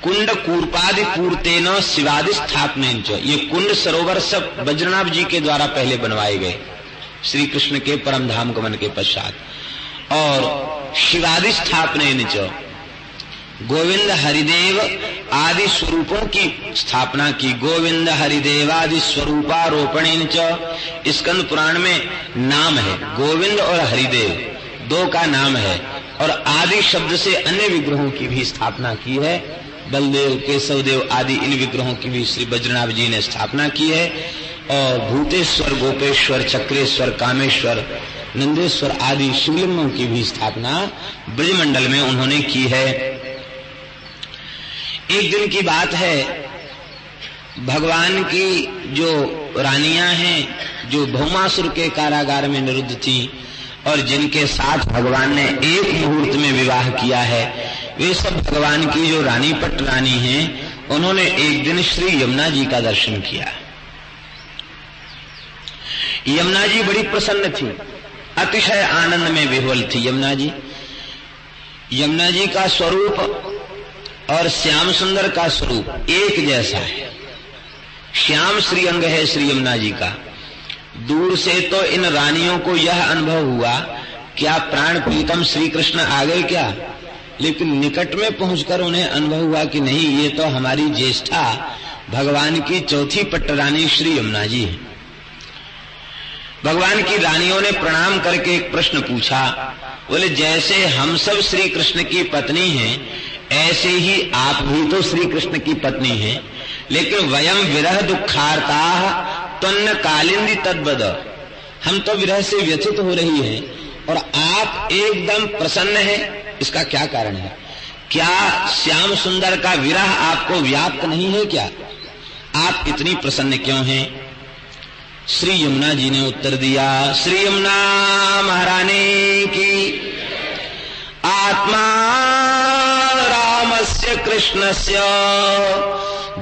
कुंड कूर्पादि पूर्तेन शिवादि स्थापनेन च, ये कुंड सरोवर सब बज्रनाभ जी के द्वारा पहले बनवाए गए श्री कृष्ण के परम धाम गमन के पश्चात, और शिवादि स्थापनेन च, गोविंद हरिदेव आदि स्वरूपों की स्थापना की। गोविंद हरिदेव आदि स्वरूपारोपणेन च, स्कंद पुराण में नाम है, गोविंद और हरिदेव दो का नाम है, और आदि शब्द से अन्य विग्रहों की भी स्थापना की है। बलदेव, केशवदेव आदि इन विग्रहों की भी श्री बज्रनाभ जी ने स्थापना की है। और भूतेश्वर, गोपेश्वर, चक्रेश्वर, कामेश्वर, नंदेश्वर आदि शिवलिंगों की भी स्थापना ब्रजमंडल में उन्होंने की है। एक दिन की बात है, भगवान की जो रानियां हैं जो भौमासुर के कारागार में निरुद्ध थी और जिनके साथ भगवान ने एक मुहूर्त में विवाह किया है, वे सब भगवान की जो रानी पट रानी हैं, उन्होंने एक दिन श्री यमुना जी का दर्शन किया। यमुना जी बड़ी प्रसन्न थी, अतिशय आनंद में विह्वल थी यमुना जी। यमुना जी का स्वरूप और श्याम सुंदर का स्वरूप एक जैसा है। श्याम श्री अंग है श्री यमुना जी का। दूर से तो इन रानियों को यह अनुभव हुआ, क्या प्राण प्रीतम श्री कृष्ण आ गए क्या, लेकिन निकट में पहुंचकर उन्हें अनुभव हुआ कि नहीं, ये तो हमारी ज्येष्ठा भगवान की चौथी पट्ट रानी श्री यमुना जी है। भगवान की रानियों ने प्रणाम करके एक प्रश्न पूछा, बोले जैसे हम सब श्री कृष्ण की पत्नी हैं, ऐसे ही आप भी तो श्री कृष्ण की पत्नी हैं, लेकिन वयम विरह दुखार्ता तन्न कालिंदी तद्वद, हम तो विरह से व्यथित हो रही हैं और आप एकदम प्रसन्न हैं, इसका क्या कारण है? क्या श्याम सुंदर का विरह आपको व्याप्त नहीं है क्या? आप इतनी प्रसन्न क्यों हैं? श्री यमुना जी ने उत्तर दिया, श्री यमुना महारानी की। आत्मा रामस्य कृष्णस्य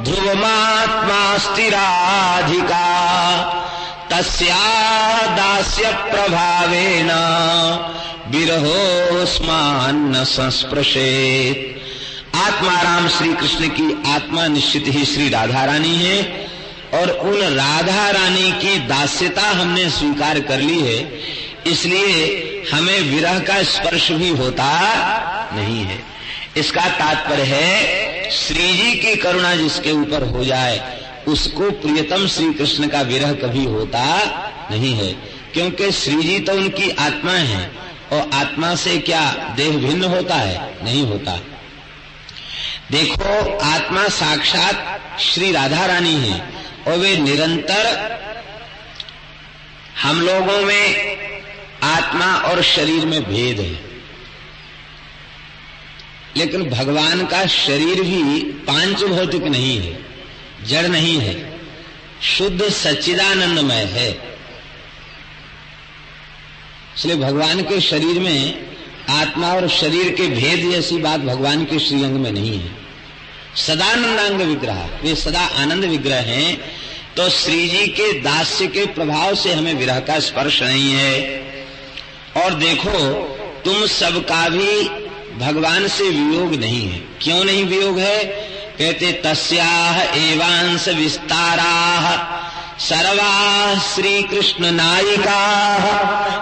ध्रुवमात्मास्ति राधिका, तस्या दास्य प्रभावेन विरहोस्मान्न संस्पृशेत। आत्माराम श्री कृष्ण की आत्मा निश्चित ही श्री राधा रानी है और उन राधा रानी की दास्यता हमने स्वीकार कर ली है, इसलिए हमें विरह का स्पर्श भी होता नहीं है। इसका तात्पर्य है श्री जी की करुणा जिसके ऊपर हो जाए उसको प्रियतम श्री कृष्ण का विरह कभी होता नहीं है, क्योंकि श्री जी तो उनकी आत्मा है और आत्मा से क्या देह भिन्न होता है? नहीं होता। देखो, आत्मा साक्षात श्री राधा रानी है और वे निरंतर हम लोगों में आत्मा और शरीर में भेद है, लेकिन भगवान का शरीर भी पांच भौतिक नहीं है, जड़ नहीं है, शुद्ध सच्चिदानंदमय है। इसलिए भगवान के शरीर में आत्मा और शरीर के भेद जैसी बात भगवान के श्रीअंग में नहीं है। सदानंदांग विग्रह, वे सदा आनंद विग्रह हैं, तो श्री जी के दास्य के प्रभाव से हमें विरह का स्पर्श नहीं है। और देखो, तुम सबका भी भगवान से वियोग नहीं है। क्यों नहीं वियोग है? कहते तस्याह एवांश विस्ताराः सर्वा श्री कृष्ण नायिका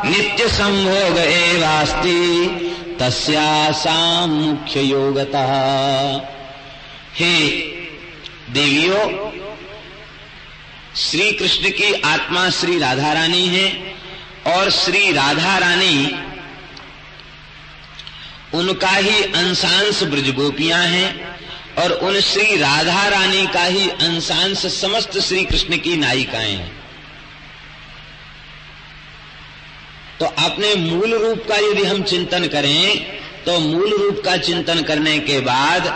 नित्य संभोग एवास्ति तस्यासां मुख्य योगतः। हे देवियों, श्री कृष्ण की आत्मा श्री राधा रानी है और श्री राधा रानी उनका ही अंशांश ब्रज गोपियां हैं और उन श्री राधा रानी का ही अंशांश समस्त श्री कृष्ण की नायिकाएं हैं। तो अपने मूल रूप का यदि हम चिंतन करें तो मूल रूप का चिंतन करने के बाद,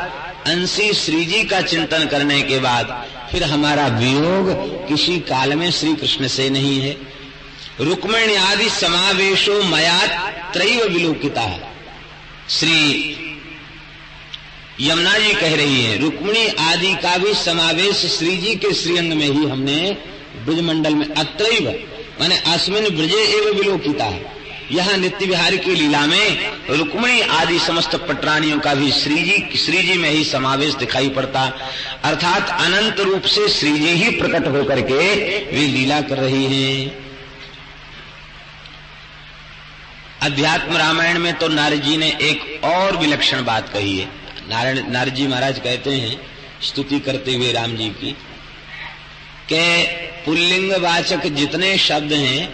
अंशी श्री जी का चिंतन करने के बाद फिर हमारा वियोग किसी काल में श्री कृष्ण से नहीं है। रुक्मिणी आदि समावेशो मया त्रैव विलोकिता। श्री यमुना जी कह रही है, रुक्मिणी आदि का भी समावेश श्री जी के श्रीअंग में ही हमने ब्रजमंडल में अत्रैव माने अस्मिन् ब्रजे एव विलोकिता। यहाँ नित्य विहार की लीला में रुक्मिणी आदि समस्त पटरानियों का भी श्री जी में ही समावेश दिखाई पड़ता, अर्थात अनंत रूप से श्री जी ही प्रकट होकर के वे लीला कर रही हैं। अध्यात्म रामायण में तो नारद जी ने एक और विलक्षण बात कही है। नारद जी महाराज कहते हैं स्तुति करते हुए राम जी की, कि पुल्लिंग वाचक जितने शब्द हैं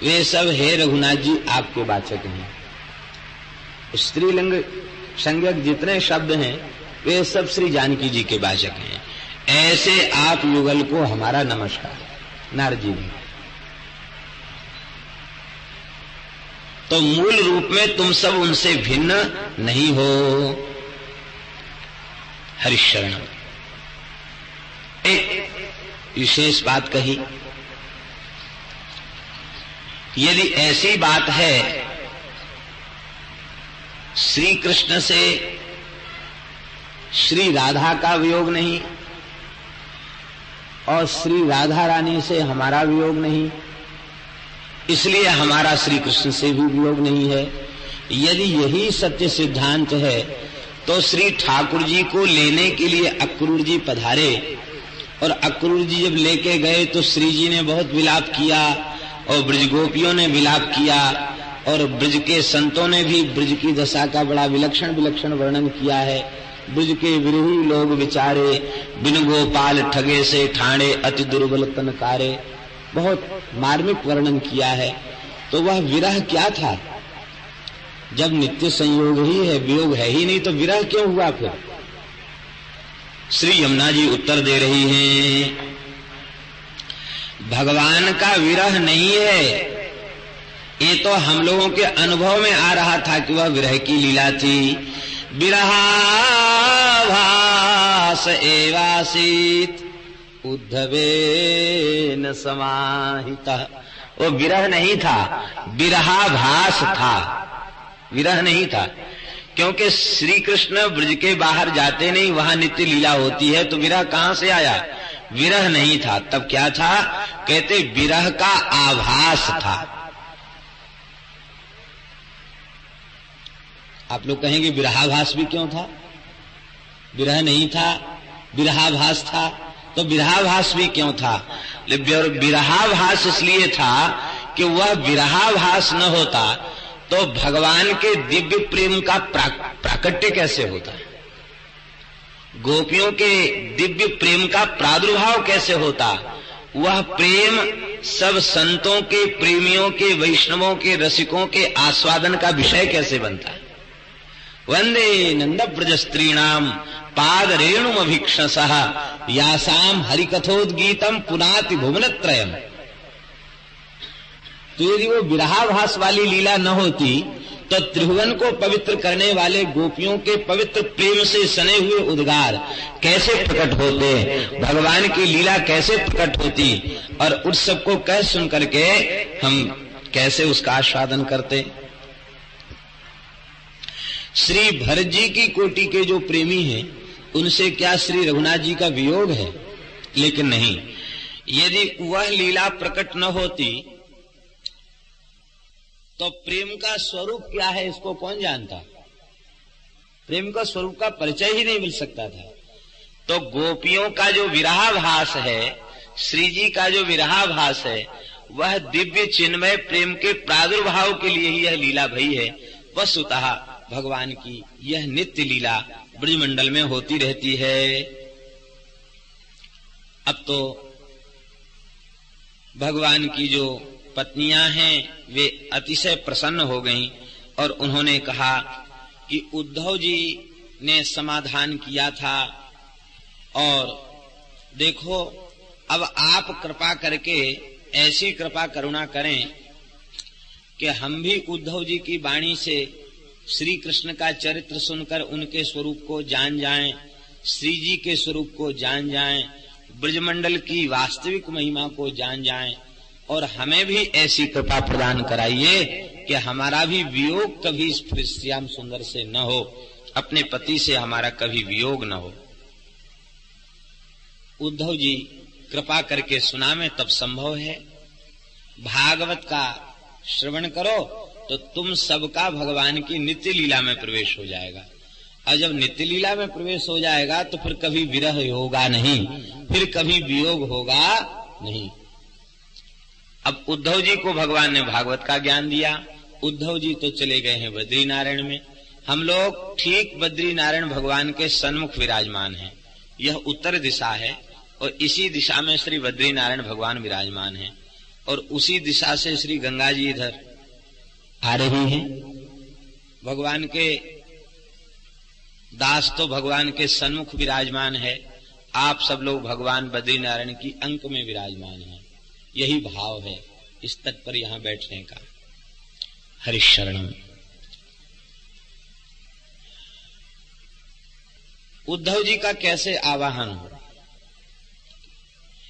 वे सब हे रघुनाथ जी आपके वाचक हैं। स्त्रीलिंग संज्ञक जितने शब्द हैं वे सब श्री जानकी जी के वाचक हैं। ऐसे आप युगल को हमारा नमस्कार। नारद जी ने तो मूल रूप में तुम सब उनसे भिन्न नहीं हो। हरिशरण एक विशेष बात कही, यदि ऐसी बात है श्री कृष्ण से श्री राधा का वियोग नहीं और श्री राधा रानी से हमारा वियोग नहीं, इसलिए हमारा श्री कृष्ण से भी वियोग नहीं है। यदि यही सत्य सिद्धांत है तो श्री ठाकुर जी को लेने के लिए अक्रूर जी पधारे और अक्रूर जी जब लेके गए तो श्री जी ने बहुत विलाप किया और ब्रज गोपियों ने विलाप किया और ब्रज के संतों ने भी ब्रज की दशा का बड़ा विलक्षण विलक्षण वर्णन किया है। ब्रज के विरही लोग विचारे, बिन गोपाल ठगे से ठाणे अति दुर्बल तनकारे, बहुत मार्मिक वर्णन किया है। तो वह विरह क्या था? जब नित्य संयोग ही है, वियोग है ही नहीं, तो विरह क्यों हुआ फिर? श्री यमुना जी उत्तर दे रही हैं, भगवान का विरह नहीं है, ये तो हम लोगों के अनुभव में आ रहा था कि वह विरह की लीला थी। विरहाभास एवासीत उद्धवेन समाहितः। वो विरह नहीं था, विरहाभास था, विरह नहीं था। क्योंकि श्री कृष्ण ब्रज के बाहर जाते नहीं, वहां नित्य लीला होती है, तो विरह कहां से आया? विरह नहीं था। तब क्या था? कहते विरह का आभास था। आप लोग कहेंगे विरहाभास भी क्यों था? विरह नहीं था, विरहाभास था, तो विरहाभास भी क्यों था? विरहाभास इसलिए था कि वह विरहाभास न होता तो भगवान के दिव्य प्रेम का प्राकट्य कैसे होता? गोपियों के दिव्य प्रेम का प्रादुर्भाव कैसे होता? वह प्रेम सब संतों के, प्रेमियों के, वैष्णवों के, रसिकों के आस्वादन का विषय कैसे बनता? वंदे नंद ब्रज स्त्रीणाम पाद रेणुमभीक्षसः यासाम हरिकथोद्गीतम पुनाति भुवनत्रयम्। तो यदि वो विरहाभास वाली लीला न होती तो त्रिभुवन को पवित्र करने वाले गोपियों के पवित्र प्रेम से सने हुए उद्गार कैसे प्रकट होते, भगवान की लीला कैसे प्रकट होती, और उस सबको कह सुन करके हम कैसे उसका आस्वादन करते। श्री भरत जी की कोटि के जो प्रेमी हैं उनसे क्या श्री रघुनाथ जी का वियोग है? लेकिन नहीं, यदि वह लीला प्रकट न होती तो प्रेम का स्वरूप क्या है इसको कौन जानता? प्रेम का स्वरूप का परिचय ही नहीं मिल सकता था। तो गोपियों का जो विरहाभास है, श्री जी का जो विरहाभास है वह दिव्य चिन्मय प्रेम के प्रादुर्भाव के लिए ही यह लीला भई है। वस्तुतः भगवान की यह नित्य लीला ब्रजमंडल में होती रहती है। अब तो भगवान की जो पत्नियां हैं वे अतिशय प्रसन्न हो गईं और उन्होंने कहा कि उद्धव जी ने समाधान किया था और देखो अब आप कृपा करके ऐसी कृपा करुणा करें कि हम भी उद्धव जी की वाणी से श्री कृष्ण का चरित्र सुनकर उनके स्वरूप को जान जाएं, श्री जी के स्वरूप को जान जाएं, ब्रजमंडल की वास्तविक महिमा को जान जाएं और हमें भी ऐसी कृपा प्रदान कराइए कि हमारा भी वियोग कभी इस श्याम सुंदर से न हो, अपने पति से हमारा कभी वियोग न हो। उद्धव जी कृपा करके सुनावे तब संभव है। भागवत का श्रवण करो तो तुम सबका भगवान की नित्य लीला में प्रवेश हो जाएगा और जब नित्य लीला में प्रवेश हो जाएगा तो फिर कभी विरह होगा नहीं, फिर कभी वियोग होगा नहीं। अब उद्धव जी को भगवान ने भागवत का ज्ञान दिया। उद्धव जी तो चले गए हैं बद्री नारायण में। हम लोग ठीक बद्री नारायण भगवान के सन्मुख विराजमान हैं। यह उत्तर दिशा है और इसी दिशा में श्री बद्री नारायण भगवान विराजमान हैं और उसी दिशा से श्री गंगा जी इधर आ रही हैं। भगवान के दास तो भगवान के सन्मुख विराजमान है, आप सब लोग भगवान बद्री नारायण की अंक में विराजमान हैं। यही भाव है इस तट पर यहां बैठने का। हरिशरणम। उद्धव जी का कैसे आवाहन हो?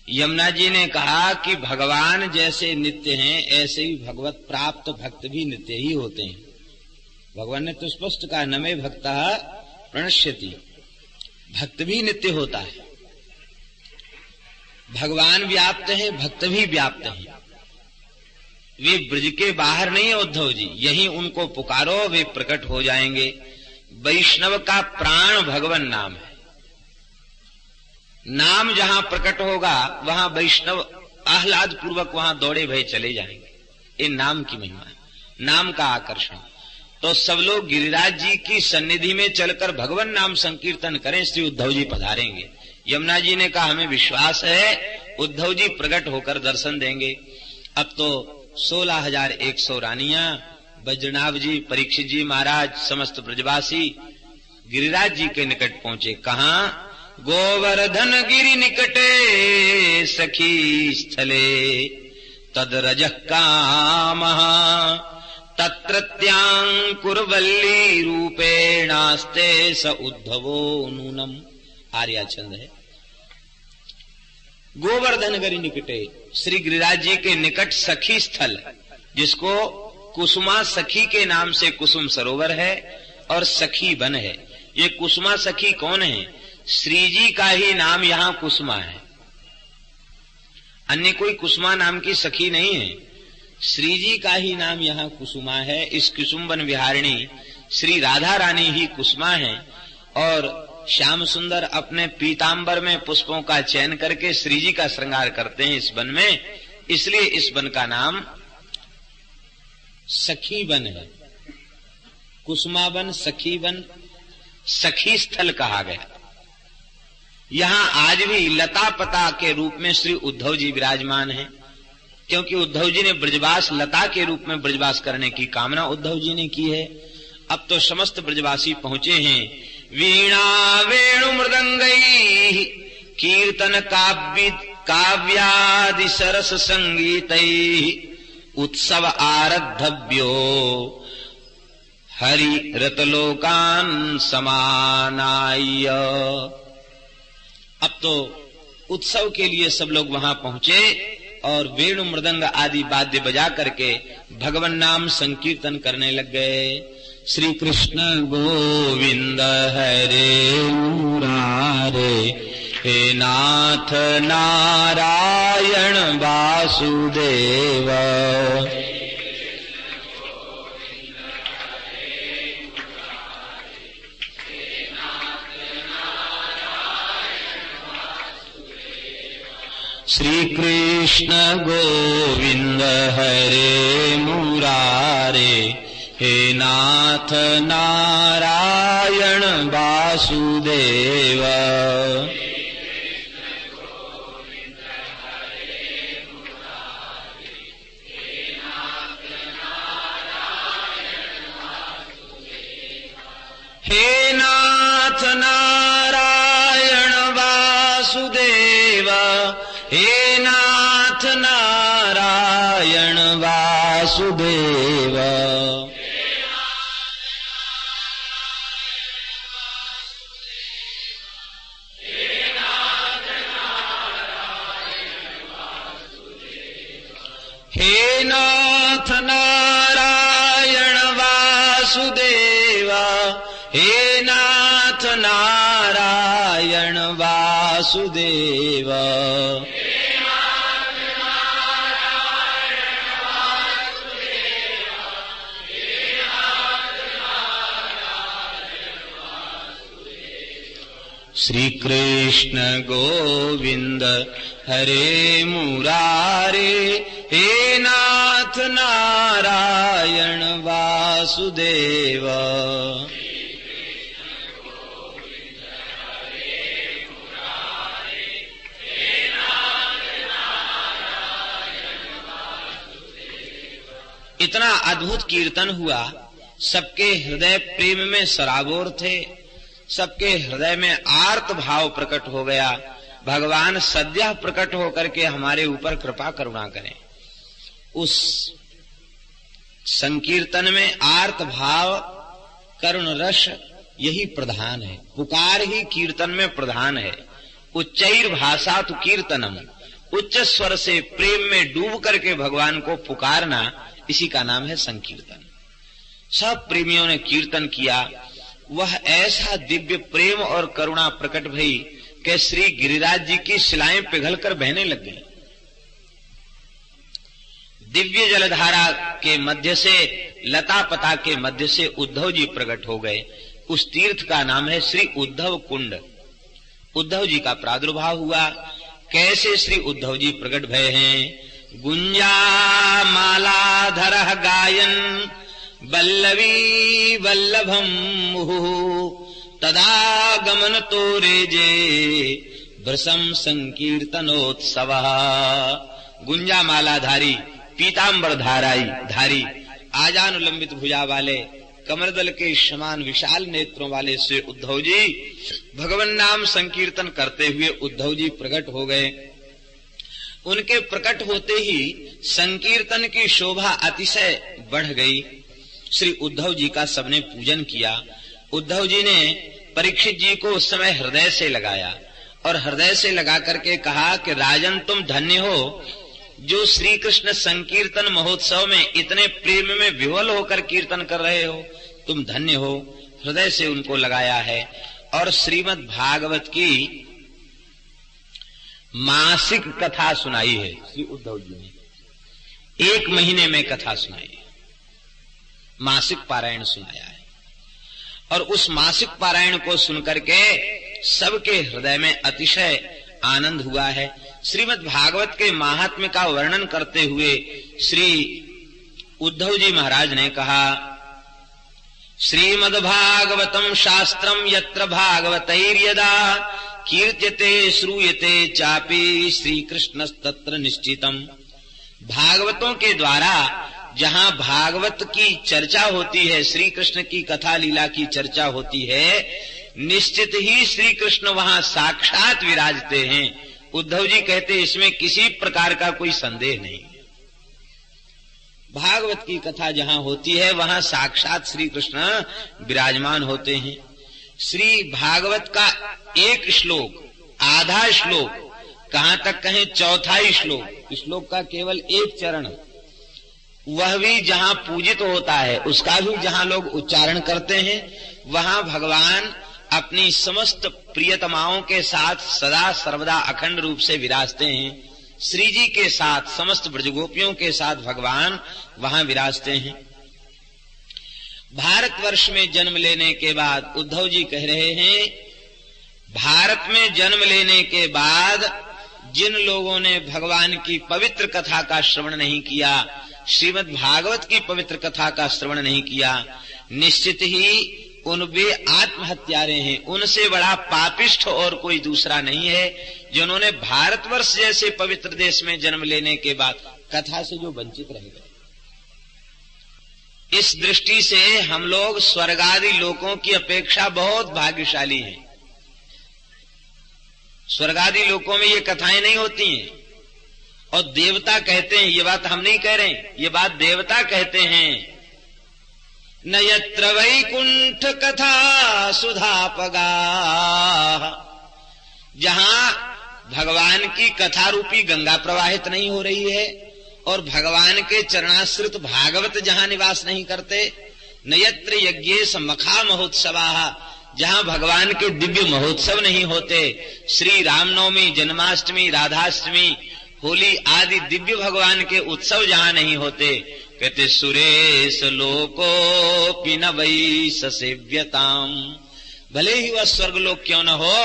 यमुना जी ने कहा कि भगवान जैसे नित्य हैं ऐसे ही भगवत प्राप्त भक्त भी नित्य ही होते हैं। भगवान ने तो स्पष्ट कहा न मे भक्तः प्रणश्यति, भक्त भी नित्य होता है। भगवान व्याप्त है, भक्त भी व्याप्त है। वे ब्रज के बाहर नहीं है उद्धव जी, यही उनको पुकारो वे प्रकट हो जाएंगे। वैष्णव का प्राण भगवान नाम है। नाम जहां प्रकट होगा वहां वैष्णव आह्लाद पूर्वक वहां दौड़े भय चले जाएंगे। ये नाम की महिमा है, नाम का आकर्षण। तो सब लोग गिरिराज जी की सन्निधि में चलकर भगवान नाम संकीर्तन करें, श्री उद्धव जी पधारेंगे। यमुना जी ने कहा हमें विश्वास है उद्धव जी प्रकट होकर दर्शन देंगे। अब तो 16,100 रानियां, वज्रनाभ जी, परीक्षित जी महाराज, समस्त ब्रजवासी गिरिराज जी के निकट पहुंचे। कहां? गोवर्धन गिरि निकटे सखी स्थले तद रजः कामः तत्रत्यांकुरवल्ली रूपेणास्ते स उद्धवो नूनम। आर्याचंद है। गोवर्धन गिरि निकटे, श्री गिरिराज जी के निकट सखी स्थल, जिसको कुसुमा सखी के नाम से कुसुम सरोवर है और सखी वन है। ये कुसुमा सखी कौन है? श्री जी का ही नाम यहाँ कुसुमा है, अन्य कोई कुसुमा नाम की सखी नहीं है। श्री जी का ही नाम यहाँ कुसुमा है। इस कुसुम वन विहारिणी श्री राधा रानी ही कुसुमा है और श्याम सुंदर अपने पीतांबर में पुष्पों का चयन करके श्री जी का श्रृंगार करते हैं इस वन में, इसलिए इस वन का नाम सखी वन है। कुसुमा वन, सखी वन, सखी स्थल कहा गया। यहां आज भी लता पता के रूप में श्री उद्धव जी विराजमान हैं, क्योंकि उद्धव जी ने ब्रजवास लता के रूप में ब्रजवास करने की कामना उद्धव जी ने की है। अब तो समस्त ब्रजवासी पहुंचे हैं। वीणा वेणु मृदंगई कीर्तन काव्यादि सरस संगीतै उत्सव आरद्धव्यो हरि रतलोकान समानाय। अब तो उत्सव के लिए सब लोग वहां पहुंचे और वेणु मृदंग आदि वाद्य बजा करके भगवान नाम संकीर्तन करने लग गए। श्री कृष्ण गोविंद हरे मुरारे, हे नाथ नारायण वासुदेव। श्री कृष्ण गोविंद हरे मुरारे, हे नाथ नारायण वासुदेव। हे नाथ नारायण वासुदेव, हे नाथ नारायण वासुदेव। हे नाथ नारायण वासुदेव, हे नाथ नारायण वासुदेव। श्री कृष्ण गोविंद हरे मुरारे, हे नाथ नारायण वासुदेव। इतना अद्भुत कीर्तन हुआ, सबके हृदय प्रेम में सराबोर थे, सबके हृदय में आर्त भाव प्रकट हो गया। भगवान सद्यः प्रकट होकर के हमारे ऊपर कृपा करुणा करें। उस संकीर्तन में आर्त भाव, करुण रस यही प्रधान है। पुकार ही कीर्तन में प्रधान है। उच्चैर भाषा तो कीर्तनम, उच्च स्वर से प्रेम में डूब करके भगवान को पुकारना, इसी का नाम है संकीर्तन। सब प्रेमियों ने कीर्तन किया। वह ऐसा दिव्य प्रेम और करुणा प्रकट भई कि श्री गिरिराज जी की शिलाएं पिघलकर बहने लग गई। दिव्य जलधारा के मध्य से, लता पता के मध्य से उद्धव जी प्रकट हो गए। उस तीर्थ का नाम है श्री उद्धव कुंड। उद्धव जी का प्रादुर्भाव हुआ। कैसे श्री उद्धव जी प्रकट भय हैं? गुंजा मालाधर गायन वल्लवी वल्लभम मुहु, तदा गमन तोरे जे भ्रसम संकीर्तनोत्सव। गुंजा मालाधारी, पीतांबर धारी, आजानुलंबित भुजा वाले, कमरदल के समान विशाल नेत्रों वाले से उद्धव जी भगवान नाम संकीर्तन करते हुए उद्धव जी प्रकट हो गए। उनके प्रकट होते ही संकीर्तन की शोभा अतिशय बढ़ गई। श्री उद्धव जी का सबने पूजन किया। उद्धव जी ने परीक्षित जी को उस समय हृदय से लगाया और हृदय से लगा करके कहा कि राजन, तुम धन्य हो जो श्री कृष्ण संकीर्तन महोत्सव में इतने प्रेम में विह्वल होकर कीर्तन कर रहे हो, तुम धन्य हो। हृदय से उनको लगाया है। और श्रीमद् भागवत की मासिक कथा सुनाई है श्री उद्धव जी ने। 1 महीने में कथा सुनाई है, मासिक पारायण सुनाया है। और उस मासिक पारायण को सुनकर के सबके हृदय में अतिशय आनंद हुआ है। श्रीमद् भागवत के महात्म्य का वर्णन करते हुए श्री उद्धव जी महाराज ने कहा, श्रीमद् भागवतम शास्त्रम यत्र भागवतैर्यदा कीर्त्यते श्रूयते चापि श्री कृष्ण तत्र निश्चितम। भागवतों के द्वारा जहाँ भागवत की चर्चा होती है, श्री कृष्ण की कथा लीला की चर्चा होती है, निश्चित ही श्री कृष्ण वहाँ साक्षात विराजते हैं। उद्धव जी कहते इसमें किसी प्रकार का कोई संदेह नहीं। भागवत की कथा जहाँ होती है वहाँ साक्षात श्री कृष्ण विराजमान होते हैं। श्री भागवत का एक श्लोक, आधा श्लोक, कहाँ तक कहें चौथा ही श्लोक का केवल एक चरण, वह भी जहाँ पूजित होता है, उसका भी जहाँ लोग उच्चारण करते हैं, वहाँ भगवान अपनी समस्त प्रियतमाओं के साथ सदा सर्वदा अखंड रूप से विराजते हैं। श्री जी के साथ, समस्त ब्रजगोपियों के साथ भगवान वहां विराजते हैं। भारतवर्ष में जन्म लेने के बाद उद्धव जी कह रहे हैं, भारत में जन्म लेने के बाद जिन लोगों ने भगवान की पवित्र कथा का श्रवण नहीं किया, श्रीमद् भागवत की पवित्र कथा का श्रवण नहीं किया, निश्चित ही वे आत्महत्यारे हैं। उनसे बड़ा पापिष्ठ और कोई दूसरा नहीं है, जिन्होंने भारतवर्ष जैसे पवित्र देश में जन्म लेने के बाद कथा से जो वंचित रह गए। इस दृष्टि से हम लोग स्वर्गादि लोकों की अपेक्षा बहुत भाग्यशाली हैं। स्वर्गादि लोकों में ये कथाएं नहीं होती हैं, और देवता कहते हैं, ये बात हम नहीं कह रहे हैं, ये बात देवता कहते हैं, न यत्र वैकुंठ कथा सुधापगा, जहां भगवान की कथा रूपी गंगा प्रवाहित नहीं हो रही है और भगवान के चरणाश्रित भागवत जहां निवास नहीं करते, न यत्र यज्ञेश मखा महोत्सवा, जहां भगवान के दिव्य महोत्सव नहीं होते, श्री रामनवमी, जन्माष्टमी, राधाष्टमी, होली आदि दिव्य भगवान के उत्सव जहां नहीं होते, कहते सुरेश लोको पिन वै सेव्यताम, भले ही वह स्वर्गलोक क्यों न हो,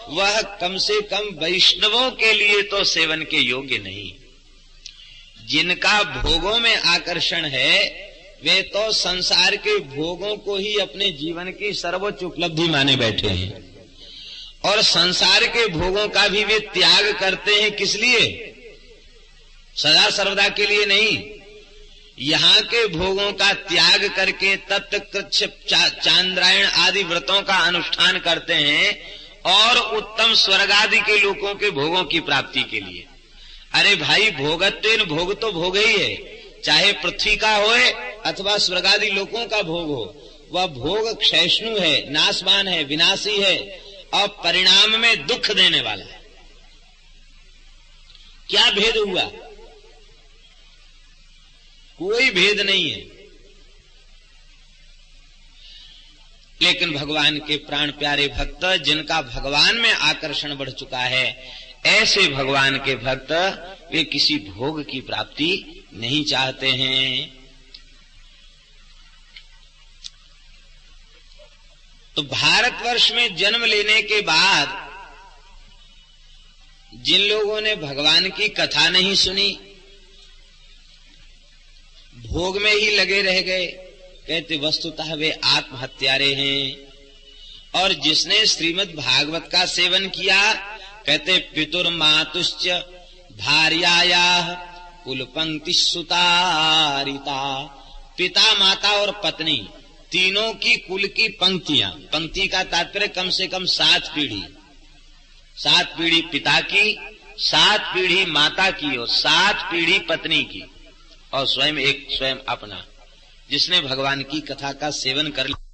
वह कम से कम वैष्णवों के लिए तो सेवन के योग्य नहीं। जिनका भोगों में आकर्षण है, वे तो संसार के भोगों को ही अपने जीवन की सर्वोच्च उपलब्धि माने बैठे हैं, और संसार के भोगों का भी वे त्याग करते हैं। किस लिए? सदा सर्वदा के लिए नहीं। यहाँ के भोगों का त्याग करके तत्कृच्छ चांद्रायण आदि व्रतों का अनुष्ठान करते हैं, और उत्तम स्वर्ग आदि के लोगों के भोगों की प्राप्ति के लिए। अरे भाई, भोगत्वेन भोग तो भोग ही है, चाहे पृथ्वी का होए अथवा स्वर्गादि लोकों का भोग हो, वह भोग क्षयिष्णु है, नाशवान है, विनाशी है, और परिणाम में दुख देने वाला है। क्या भेद हुआ? कोई भेद नहीं है। लेकिन भगवान के प्राण प्यारे भक्त, जिनका भगवान में आकर्षण बढ़ चुका है, ऐसे भगवान के भक्त वे किसी भोग की प्राप्ति नहीं चाहते हैं। तो भारतवर्ष में जन्म लेने के बाद जिन लोगों ने भगवान की कथा नहीं सुनी, भोग में ही लगे रह गए, कहते वस्तुतः वे आत्महत्यारे हैं। और जिसने श्रीमद् भागवत का सेवन किया, कहते पितुर मातुश्च भार्यायाः कुल पंक्ति सुतारिता, पिता माता और पत्नी तीनों की कुल की पंक्तियां, पंक्ति का तात्पर्य कम से कम 7 पीढ़ी, 7 पीढ़ी पिता की, 7 पीढ़ी माता की और 7 पीढ़ी पत्नी की, और स्वयं अपना, जिसने भगवान की कथा का सेवन कर लिया।